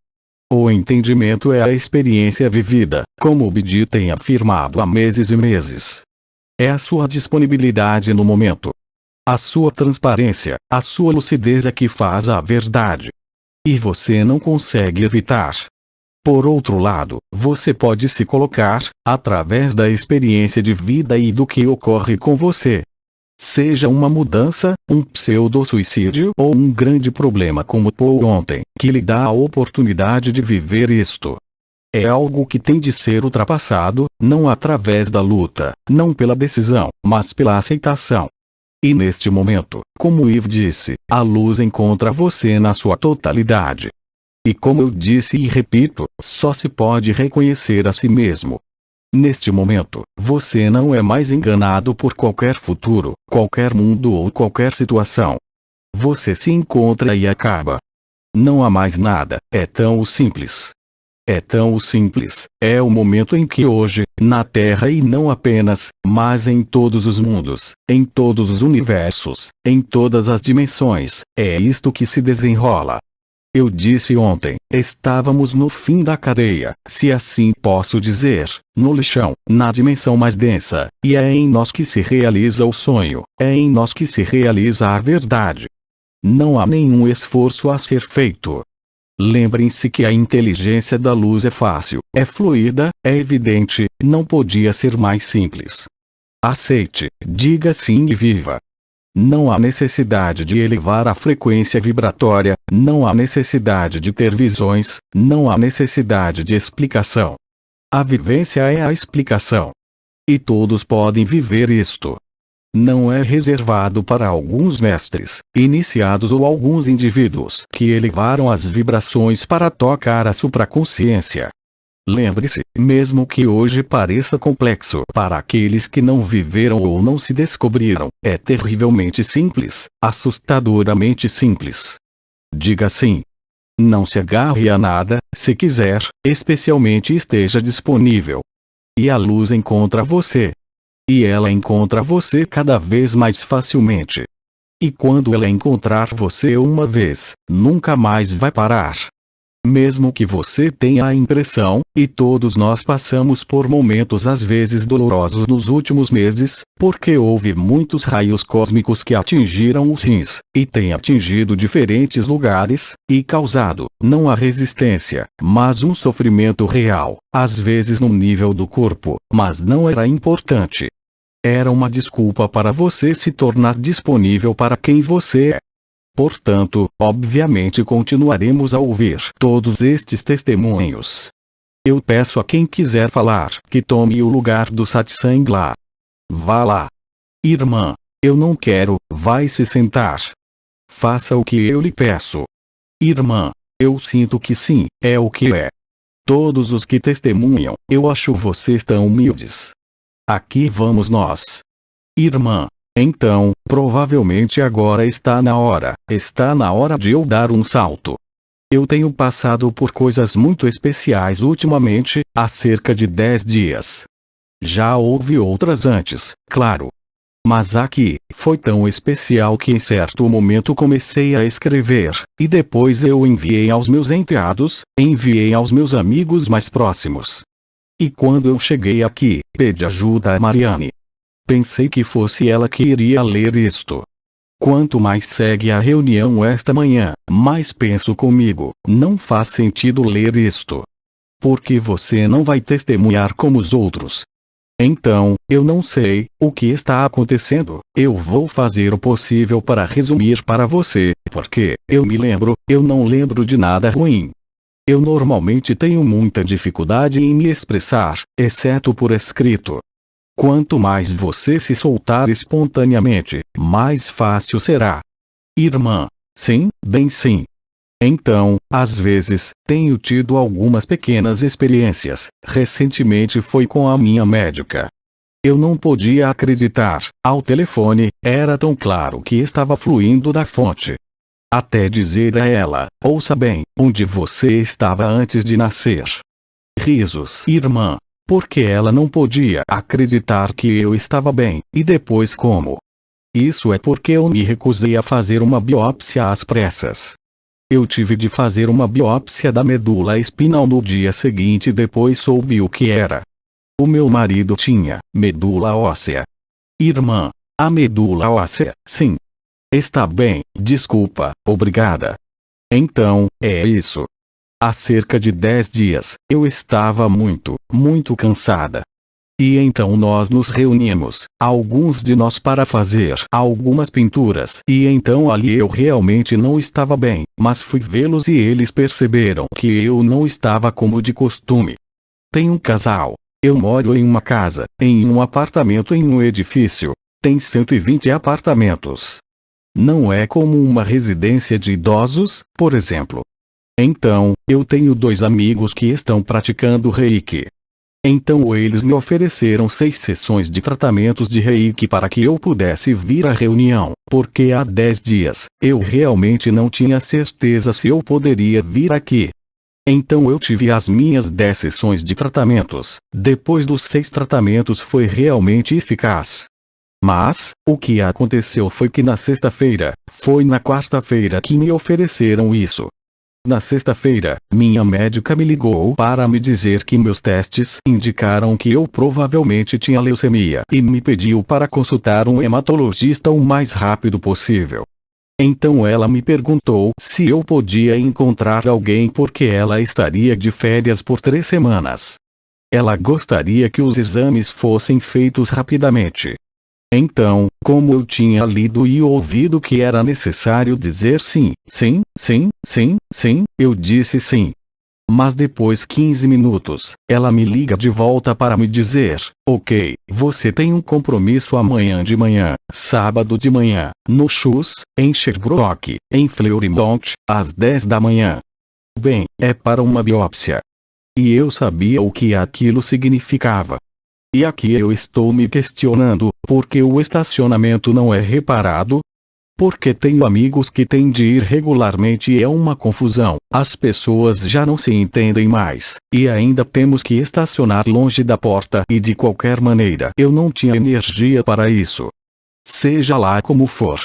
O entendimento é a experiência vivida, como o Bidi tem afirmado há meses e meses. É a sua disponibilidade no momento. A sua transparência, a sua lucidez é que faz a verdade. E você não consegue evitar. Por outro lado, você pode se colocar, através da experiência de vida e do que ocorre com você. Seja uma mudança, um pseudo-suicídio ou um grande problema como Paul ontem, que lhe dá a oportunidade de viver isto. É algo que tem de ser ultrapassado, não através da luta, não pela decisão, mas pela aceitação. E neste momento, como Yves disse, a luz encontra você na sua totalidade. E como eu disse e repito, só se pode reconhecer a si mesmo. Neste momento, você não é mais enganado por qualquer futuro, qualquer mundo ou qualquer situação. Você se encontra e acaba. Não há mais nada, é tão simples. É tão simples, é o momento em que hoje, na Terra e não apenas, mas em todos os mundos, em todos os universos, em todas as dimensões, é isto que se desenrola. Eu disse ontem, estávamos no fim da cadeia, se assim posso dizer, no lixão, na dimensão mais densa, e é em nós que se realiza o sonho, é em nós que se realiza a verdade. Não há nenhum esforço a ser feito. Lembrem-se que a inteligência da luz é fácil, é fluida, é evidente, não podia ser mais simples. Aceite, diga sim e viva. Não há necessidade de elevar a frequência vibratória, não há necessidade de ter visões, não há necessidade de explicação. A vivência é a explicação. E todos podem viver isto. Não é reservado para alguns mestres, iniciados ou alguns indivíduos que elevaram as vibrações para tocar a supraconsciência. Lembre-se, mesmo que hoje pareça complexo para aqueles que não viveram ou não se descobriram, é terrivelmente simples, assustadoramente simples. Diga sim. Não se agarre a nada, se quiser, especialmente esteja disponível. E a luz encontra você. E ela encontra você cada vez mais facilmente. E quando ela encontrar você uma vez, nunca mais vai parar. Mesmo que você tenha a impressão, e todos nós passamos por momentos às vezes dolorosos nos últimos meses, porque houve muitos raios cósmicos que atingiram os rins, e têm atingido diferentes lugares, e causado, não a resistência, mas um sofrimento real, às vezes no nível do corpo, mas não era importante. Era uma desculpa para você se tornar disponível para quem você é. Portanto, obviamente continuaremos a ouvir todos estes testemunhos. Eu peço a quem quiser falar que tome o lugar do satsang lá. Vá lá. Irmã, eu não quero, vai se sentar. Faça o que eu lhe peço. Irmã, eu sinto que sim, é o que é. Todos os que testemunham, eu acho vocês tão humildes. Aqui vamos nós. Irmã. Então, provavelmente agora está na hora de eu dar um salto. Eu tenho passado por coisas muito especiais ultimamente, há cerca de 10 dias. Já houve outras antes, claro. Mas aqui, foi tão especial que em certo momento comecei a escrever, e depois eu enviei aos meus enteados, enviei aos meus amigos mais próximos. E quando eu cheguei aqui, pedi ajuda a Mariane. Pensei que fosse ela que iria ler isto. Quanto mais segue a reunião esta manhã, mais penso comigo, não faz sentido ler isto. Porque você não vai testemunhar como os outros. Então, eu não sei o que está acontecendo. Eu vou fazer o possível para resumir para você, porque eu não lembro de nada ruim. Eu normalmente tenho muita dificuldade em me expressar, exceto por escrito. Quanto mais você se soltar espontaneamente, mais fácil será. Irmã. Sim, bem sim. Então, às vezes, tenho tido algumas pequenas experiências. Recentemente foi com a minha médica. Eu não podia acreditar, ao telefone, era tão claro que estava fluindo da fonte. Até dizer a ela, ouça bem, onde você estava antes de nascer. Risos. Irmã. Porque ela não podia acreditar que eu estava bem, e depois como? Isso é porque eu me recusei a fazer uma biópsia às pressas. Eu tive de fazer uma biópsia da medula espinhal no dia seguinte e depois soube o que era. O meu marido tinha medula óssea. Irmã. A medula óssea, sim. Está bem, desculpa, obrigada. Então, é isso. Há cerca de 10 dias, eu estava muito cansada. E então nós nos reunimos, alguns de nós para fazer algumas pinturas. E então ali eu realmente não estava bem, mas fui vê-los e eles perceberam que eu não estava como de costume. Tem um casal. Eu moro em uma casa, em um apartamento em um edifício. Tem 120 apartamentos. Não é como uma residência de idosos, por exemplo. Então, eu tenho 2 amigos que estão praticando Reiki. Então eles me ofereceram 6 sessões de tratamentos de Reiki para que eu pudesse vir à reunião, porque há 10 dias, eu realmente não tinha certeza se eu poderia vir aqui. Então eu tive as minhas 10 sessões de tratamentos, depois dos 6 tratamentos foi realmente eficaz. Mas, o que aconteceu foi que na sexta-feira, foi na quarta-feira que me ofereceram isso. Na sexta-feira, minha médica me ligou para me dizer que meus testes indicaram que eu provavelmente tinha leucemia e me pediu para consultar um hematologista o mais rápido possível. Então ela me perguntou se eu podia encontrar alguém porque ela estaria de férias por 3 semanas. Ela gostaria que os exames fossem feitos rapidamente. Então, como eu tinha lido e ouvido que era necessário dizer sim, eu disse sim. Mas depois 15 minutos, ela me liga de volta para me dizer, ok, você tem um compromisso amanhã de manhã, sábado de manhã, no Chus, em Sherbrooke, em Fleurimont, às 10 da manhã. Bem, é para uma biópsia. E eu sabia o que aquilo significava. E aqui eu estou me questionando, por que o estacionamento não é reparado? Porque tenho amigos que têm de ir regularmente e é uma confusão, as pessoas já não se entendem mais, e ainda temos que estacionar longe da porta e de qualquer maneira eu não tinha energia para isso. Seja lá como for.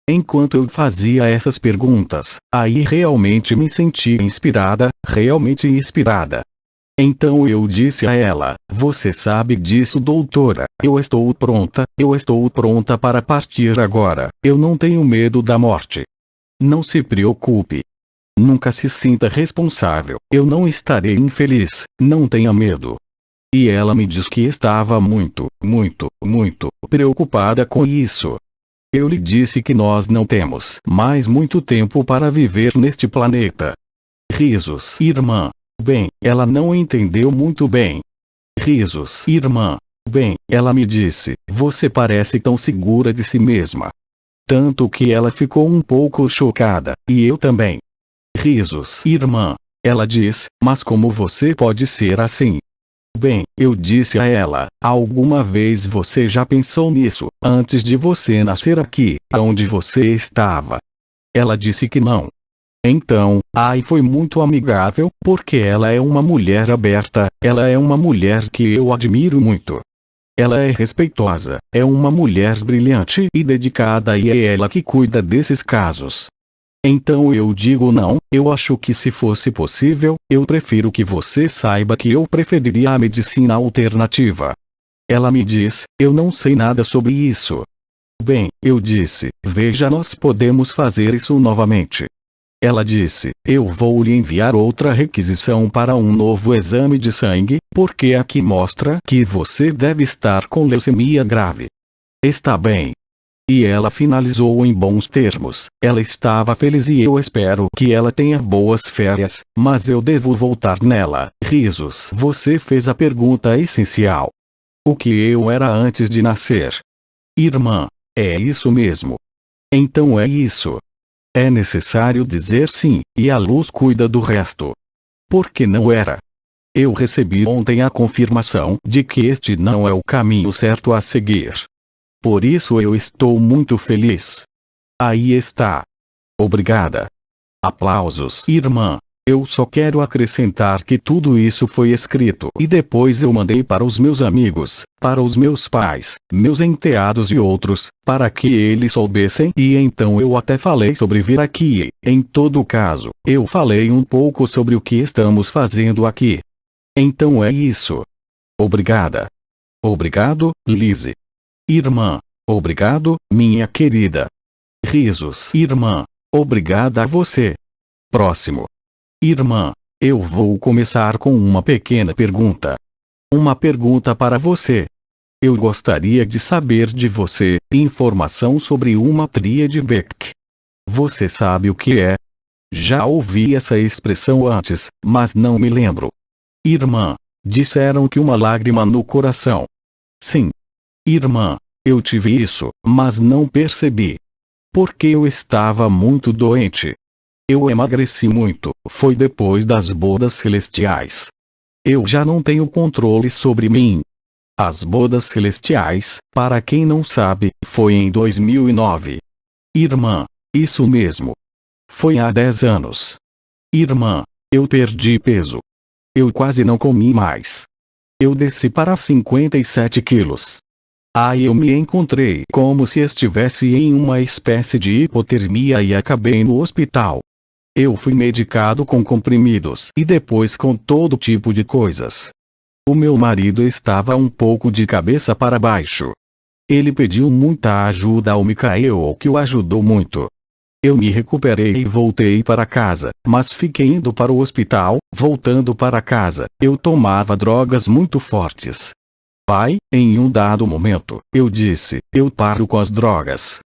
Enquanto eu fazia essas perguntas, aí realmente me senti inspirada, realmente inspirada. Então eu disse a ela, você sabe disso, doutora, eu estou pronta para partir agora, eu não tenho medo da morte. Não se preocupe. Nunca se sinta responsável, eu não estarei infeliz, não tenha medo. E ela me diz que estava muito preocupada com isso. Eu lhe disse que nós não temos mais muito tempo para viver neste planeta. Risos. Irmã. Bem, ela não entendeu muito bem. Risos. Irmã. Bem, ela me disse, você parece tão segura de si mesma. Tanto que ela ficou um pouco chocada, e eu também. Risos. Irmã. Ela diz, mas como você pode ser assim? Bem, eu disse a ela, alguma vez você já pensou nisso, antes de você nascer aqui, aonde você estava? Ela disse que não. Então, foi muito amigável, porque ela é uma mulher aberta, ela é uma mulher que eu admiro muito. Ela é respeitosa, é uma mulher brilhante e dedicada e é ela que cuida desses casos. Então eu digo não, eu acho que se fosse possível, eu prefiro que você saiba que eu preferiria a medicina alternativa. Ela me diz, eu não sei nada sobre isso. Bem, eu disse, veja, nós podemos fazer isso novamente. Ela disse, eu vou lhe enviar outra requisição para um novo exame de sangue, porque aqui mostra que você deve estar com leucemia grave. Está bem. E ela finalizou em bons termos. Ela estava feliz e eu espero que ela tenha boas férias, mas eu devo voltar nela. Risos. Você fez a pergunta essencial. O que eu era antes de nascer? Irmã, é isso mesmo. Então é isso. É necessário dizer sim, e a luz cuida do resto. Por que não era? Eu recebi ontem a confirmação de que este não é o caminho certo a seguir. Por isso eu estou muito feliz. Aí está. Obrigada. Aplausos, irmã. Eu só quero acrescentar que tudo isso foi escrito e depois eu mandei para os meus amigos, para os meus pais, meus enteados e outros, para que eles soubessem, e então eu até falei sobre vir aqui. Em todo caso, eu falei um pouco sobre o que estamos fazendo aqui. Então é isso. Obrigada. Obrigado, Lizzie. Irmã. Obrigado, minha querida. Risos. Irmã. Obrigada a você. Próximo. Irmã. Eu vou começar com uma pequena pergunta. Uma pergunta para você. Eu gostaria de saber de você informação sobre uma tríade Beck. Você sabe o que é? Já ouvi essa expressão antes, mas não me lembro. Irmã. Disseram que uma lágrima no coração. Sim. Irmã, eu tive isso, mas não percebi. Porque eu estava muito doente. Eu emagreci muito, foi depois das bodas celestiais. Eu já não tenho controle sobre mim. As bodas celestiais, para quem não sabe, foi em 2009. Irmã, isso mesmo. Foi há 10 anos. Irmã, eu perdi peso. Eu quase não comi mais. Eu desci para 57 quilos. Aí eu me encontrei como se estivesse em uma espécie de hipotermia e acabei no hospital. Eu fui medicado com comprimidos e depois com todo tipo de coisas. O meu marido estava um pouco de cabeça para baixo. Ele pediu muita ajuda ao Michael, que o ajudou muito. Eu me recuperei e voltei para casa, mas fiquei indo para o hospital, voltando para casa, eu tomava drogas muito fortes. Pai, em um dado momento, eu disse, eu paro com as drogas.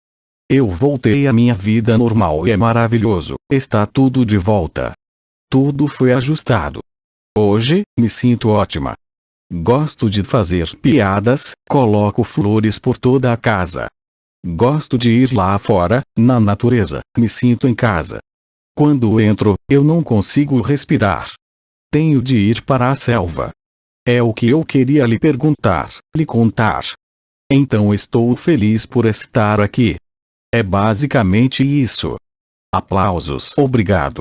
Eu voltei à minha vida normal e é maravilhoso, está tudo de volta. Tudo foi ajustado. Hoje, me sinto ótima. Gosto de fazer piadas, coloco flores por toda a casa. Gosto de ir lá fora, na natureza, me sinto em casa. Quando entro, eu não consigo respirar. Tenho de ir para a selva. É o que eu queria lhe perguntar, lhe contar. Então estou feliz por estar aqui. É basicamente isso. Aplausos. Obrigado.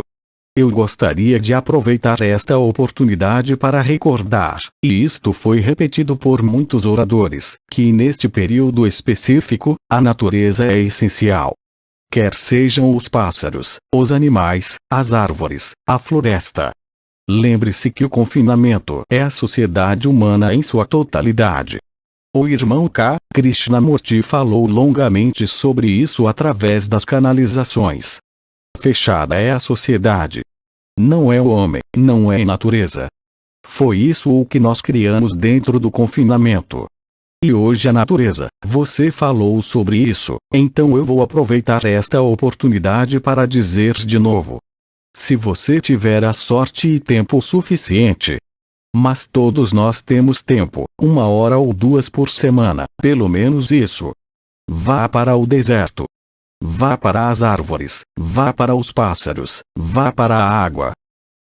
Eu gostaria de aproveitar esta oportunidade para recordar, e isto foi repetido por muitos oradores, que neste período específico, a natureza é essencial. Quer sejam os pássaros, os animais, as árvores, a floresta. Lembre-se que o confinamento é a sociedade humana em sua totalidade. O irmão K. Krishnamurti falou longamente sobre isso através das canalizações. Fechada é a sociedade. Não é o homem, não é a natureza. Foi isso o que nós criamos dentro do confinamento. E hoje a natureza, você falou sobre isso, então eu vou aproveitar esta oportunidade para dizer de novo. Se você tiver a sorte e tempo suficiente. Mas todos nós temos tempo, 1 hora ou 2 por semana, pelo menos isso. Vá para o deserto. Vá para as árvores, vá para os pássaros, vá para a água.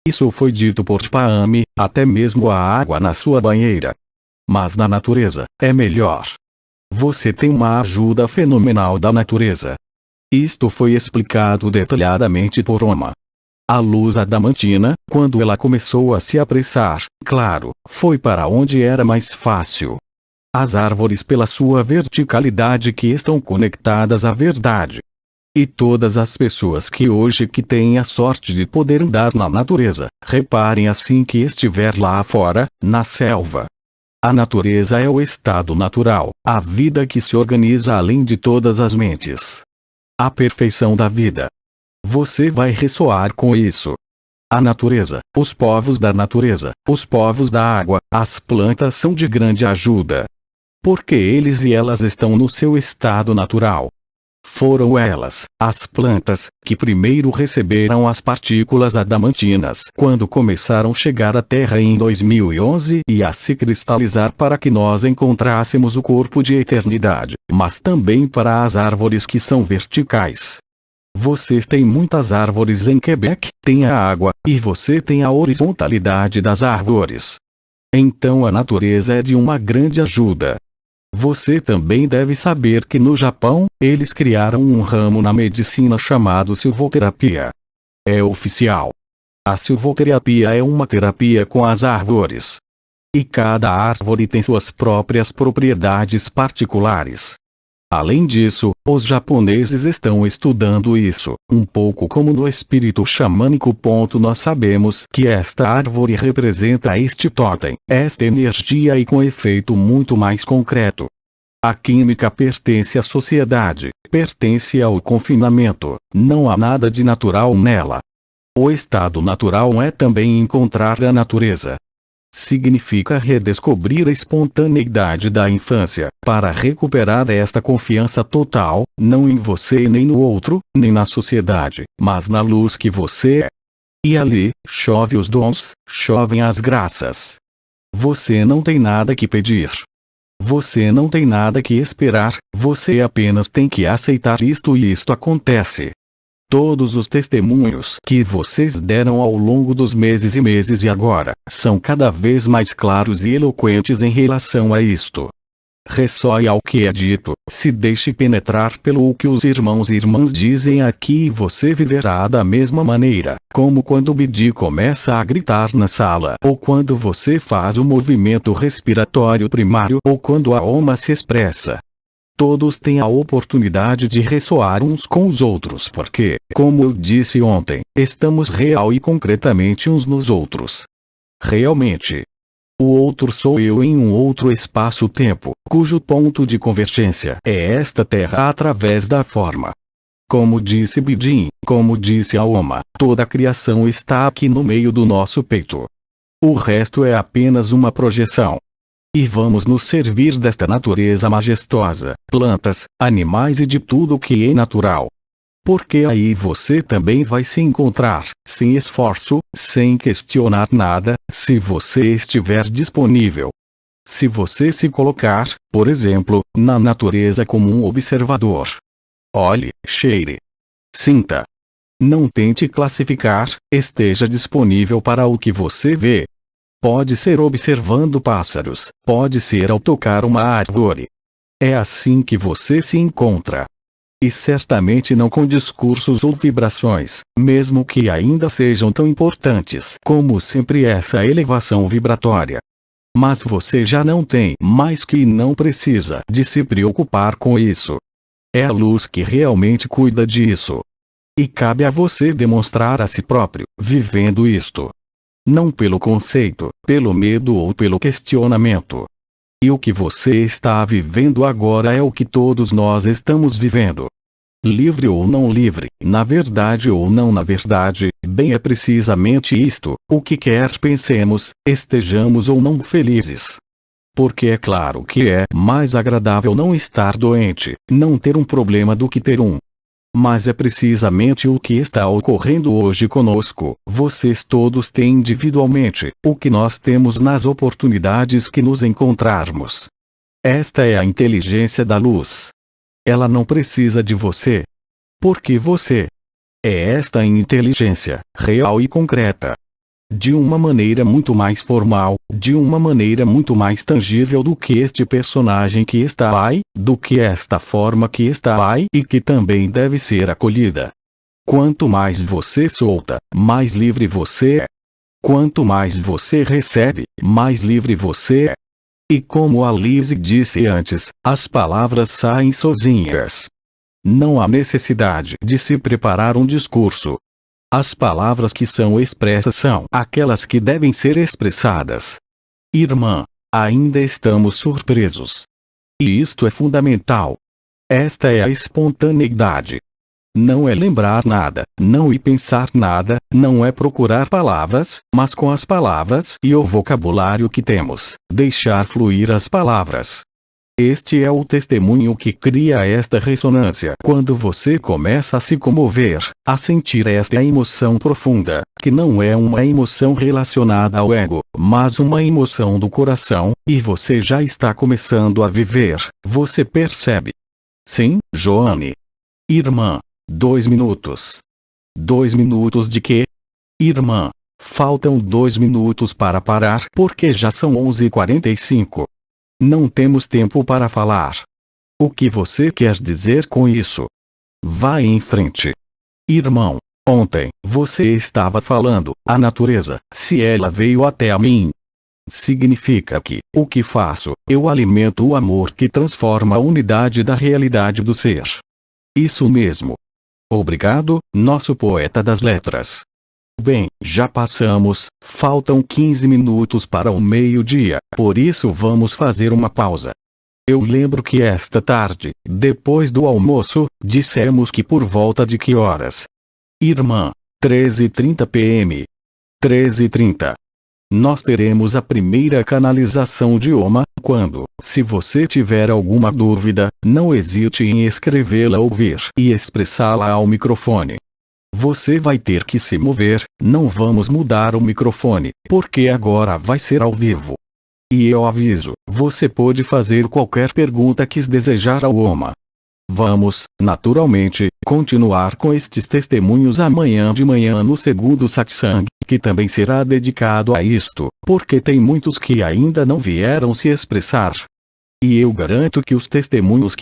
Isso foi dito por Paami, até mesmo a água na sua banheira. Mas na natureza, é melhor. Você tem uma ajuda fenomenal da natureza. Isto foi explicado detalhadamente por Oma. A luz adamantina, quando ela começou a se apressar, claro, foi para onde era mais fácil. as árvores pela sua verticalidade que estão conectadas à verdade. E todas as pessoas que hoje têm a sorte de poder andar na natureza, reparem assim que estiver lá fora, na selva. A natureza é o estado natural, a vida que se organiza além de todas as mentes. A perfeição da vida. Você vai ressoar com isso. A natureza, os povos da natureza, os povos da água, as plantas são de grande ajuda. Porque eles e elas estão no seu estado natural. Foram elas, as plantas, que primeiro receberam as partículas adamantinas quando começaram a chegar à Terra em 2011 e a se cristalizar para que nós encontrássemos o corpo de eternidade, mas também para as árvores que são verticais. Vocês têm muitas árvores em Quebec, tem a água, e você tem a horizontalidade das árvores. Então a natureza é de uma grande ajuda. Você também deve saber que no Japão, eles criaram um ramo na medicina chamado silvoterapia. É oficial. A silvoterapia é uma terapia com as árvores. E cada árvore tem suas próprias propriedades particulares. Além disso, os japoneses estão estudando isso, um pouco como no espírito xamânico. Nós sabemos que esta árvore representa este totem, esta energia e com efeito muito mais concreto. A química pertence à sociedade, pertence ao confinamento, não há nada de natural nela. O estado natural é também encontrar a natureza. Significa redescobrir a espontaneidade da infância, para recuperar esta confiança total, não em você nem no outro, nem na sociedade, mas na luz que você é. E ali, chove os dons, chovem as graças. Você não tem nada que pedir. Você não tem nada que esperar, você apenas tem que aceitar isto e isto acontece. Todos os testemunhos que vocês deram ao longo dos meses e meses e agora, são cada vez mais claros e eloquentes em relação a isto. Ressoe ao que é dito, se deixe penetrar pelo que os irmãos e irmãs dizem aqui e você viverá da mesma maneira, como quando o Bidi começa a gritar na sala, ou quando você faz o movimento respiratório primário, ou quando a alma se expressa. Todos têm a oportunidade de ressoar uns com os outros porque, como eu disse ontem, estamos real e concretamente uns nos outros. Realmente. O outro sou eu em um outro espaço-tempo, cujo ponto de convergência é esta Terra através da forma. Como disse Bidin, como disse Aoma, toda a criação está aqui no meio do nosso peito. O resto é apenas uma projeção. E vamos nos servir desta natureza majestosa, plantas, animais e de tudo o que é natural. Porque aí você também vai se encontrar, sem esforço, sem questionar nada, se você estiver disponível. Se você se colocar, por exemplo, na natureza como um observador. Olhe, cheire. Sinta. Não tente classificar, esteja disponível para o que você vê. Pode ser observando pássaros, pode ser ao tocar uma árvore. É assim que você se encontra. E certamente não com discursos ou vibrações, mesmo que ainda sejam tão importantes como sempre essa elevação vibratória. Mas você já não tem mais que e não precisa de se preocupar com isso. É a luz que realmente cuida disso. E cabe a você demonstrar a si próprio, vivendo isto. Não pelo conceito, pelo medo ou pelo questionamento. E o que você está vivendo agora é o que todos nós estamos vivendo. Livre ou não livre, na verdade ou não na verdade, bem é precisamente isto, o que quer pensemos, estejamos ou não felizes. Porque é claro que é mais agradável não estar doente, não ter um problema do que ter um. Mas é precisamente o que está ocorrendo hoje conosco. Vocês todos têm individualmente o que nós temos nas oportunidades que nos encontrarmos. Esta é a inteligência da luz. Ela não precisa de você. Porque você é esta inteligência, real e concreta. De uma maneira muito mais formal, de uma maneira muito mais tangível do que este personagem que está aí, do que esta forma que está aí e que também deve ser acolhida. Quanto mais você solta, mais livre você é. Quanto mais você recebe, mais livre você é. E como a Lizzie disse antes, as palavras saem sozinhas. Não há necessidade de se preparar um discurso. As palavras que são expressas são aquelas que devem ser expressadas. Irmã, ainda estamos surpresos. E isto é fundamental. Esta é a espontaneidade. Não é lembrar nada, não é pensar nada, não é procurar palavras, mas com as palavras e o vocabulário que temos, deixar fluir as palavras. Este é o testemunho que cria esta ressonância. Quando você começa a se comover, a sentir esta emoção profunda, que não é uma emoção relacionada ao ego, mas uma emoção do coração, e você já está começando a viver, você percebe. Sim, Joane. Irmã. 2 minutos. 2 minutos de quê? Irmã, faltam 2 minutos para parar porque já são 11h45. Não temos tempo para falar. O que você quer dizer com isso? Vá em frente. Irmão, ontem você estava falando, a natureza, se ela veio até a mim. Significa que, o que faço, eu alimento o amor que transforma a unidade da realidade do ser. Isso mesmo. Obrigado, nosso poeta das letras. Bem, já passamos, faltam 15 minutos para o meio-dia, por isso vamos fazer uma pausa. Eu lembro que esta tarde, depois do almoço, dissemos que por volta de que horas? Irmã, 13h30 p.m. 13h30. Nós teremos a primeira canalização de Oma, quando, se você tiver alguma dúvida, não hesite em escrevê-la ou ver e expressá-la ao microfone. Você vai ter que se mover, não vamos mudar o microfone, porque agora vai ser ao vivo. E eu aviso, você pode fazer qualquer pergunta que desejar ao Oma. Vamos, naturalmente, continuar com estes testemunhos amanhã de manhã no segundo satsang, que também será dedicado a isto, porque tem muitos que ainda não vieram se expressar. E eu garanto que os testemunhos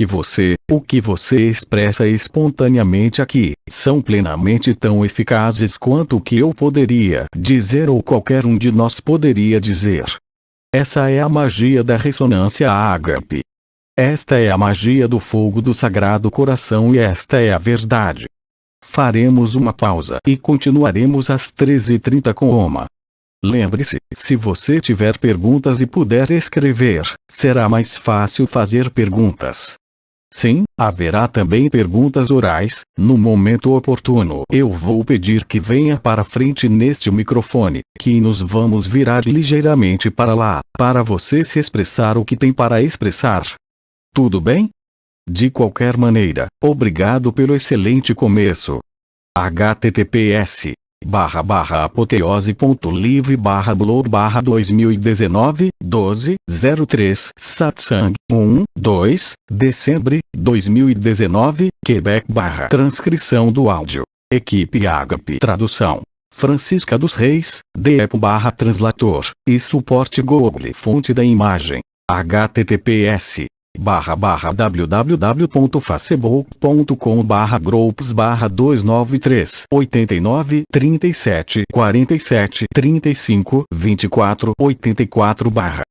o que você expressa espontaneamente aqui, são plenamente tão eficazes quanto o que eu poderia dizer ou qualquer um de nós poderia dizer. Essa é a magia da ressonância ágape. Esta é a magia do fogo do Sagrado Coração e esta é a verdade. Faremos uma pausa e continuaremos às 13h30 com Oma. Lembre-se, se você tiver perguntas e puder escrever, será mais fácil fazer perguntas. Sim, haverá também perguntas orais, no momento oportuno. Eu vou pedir que venha para frente neste microfone, que nos vamos virar ligeiramente para lá, para você se expressar o que tem para expressar. Tudo bem? De qualquer maneira, obrigado pelo excelente começo. https://apoteose.live/blog/2019-12-03 Satsang 1-2 Dezembro 2019 Quebec /transcrição do áudio Equipe Ágape Tradução Francisca dos Reis DEP/translator e suporte Google fonte da imagem https://www.facebook.com/groups/293 89 37 47 35 24 84/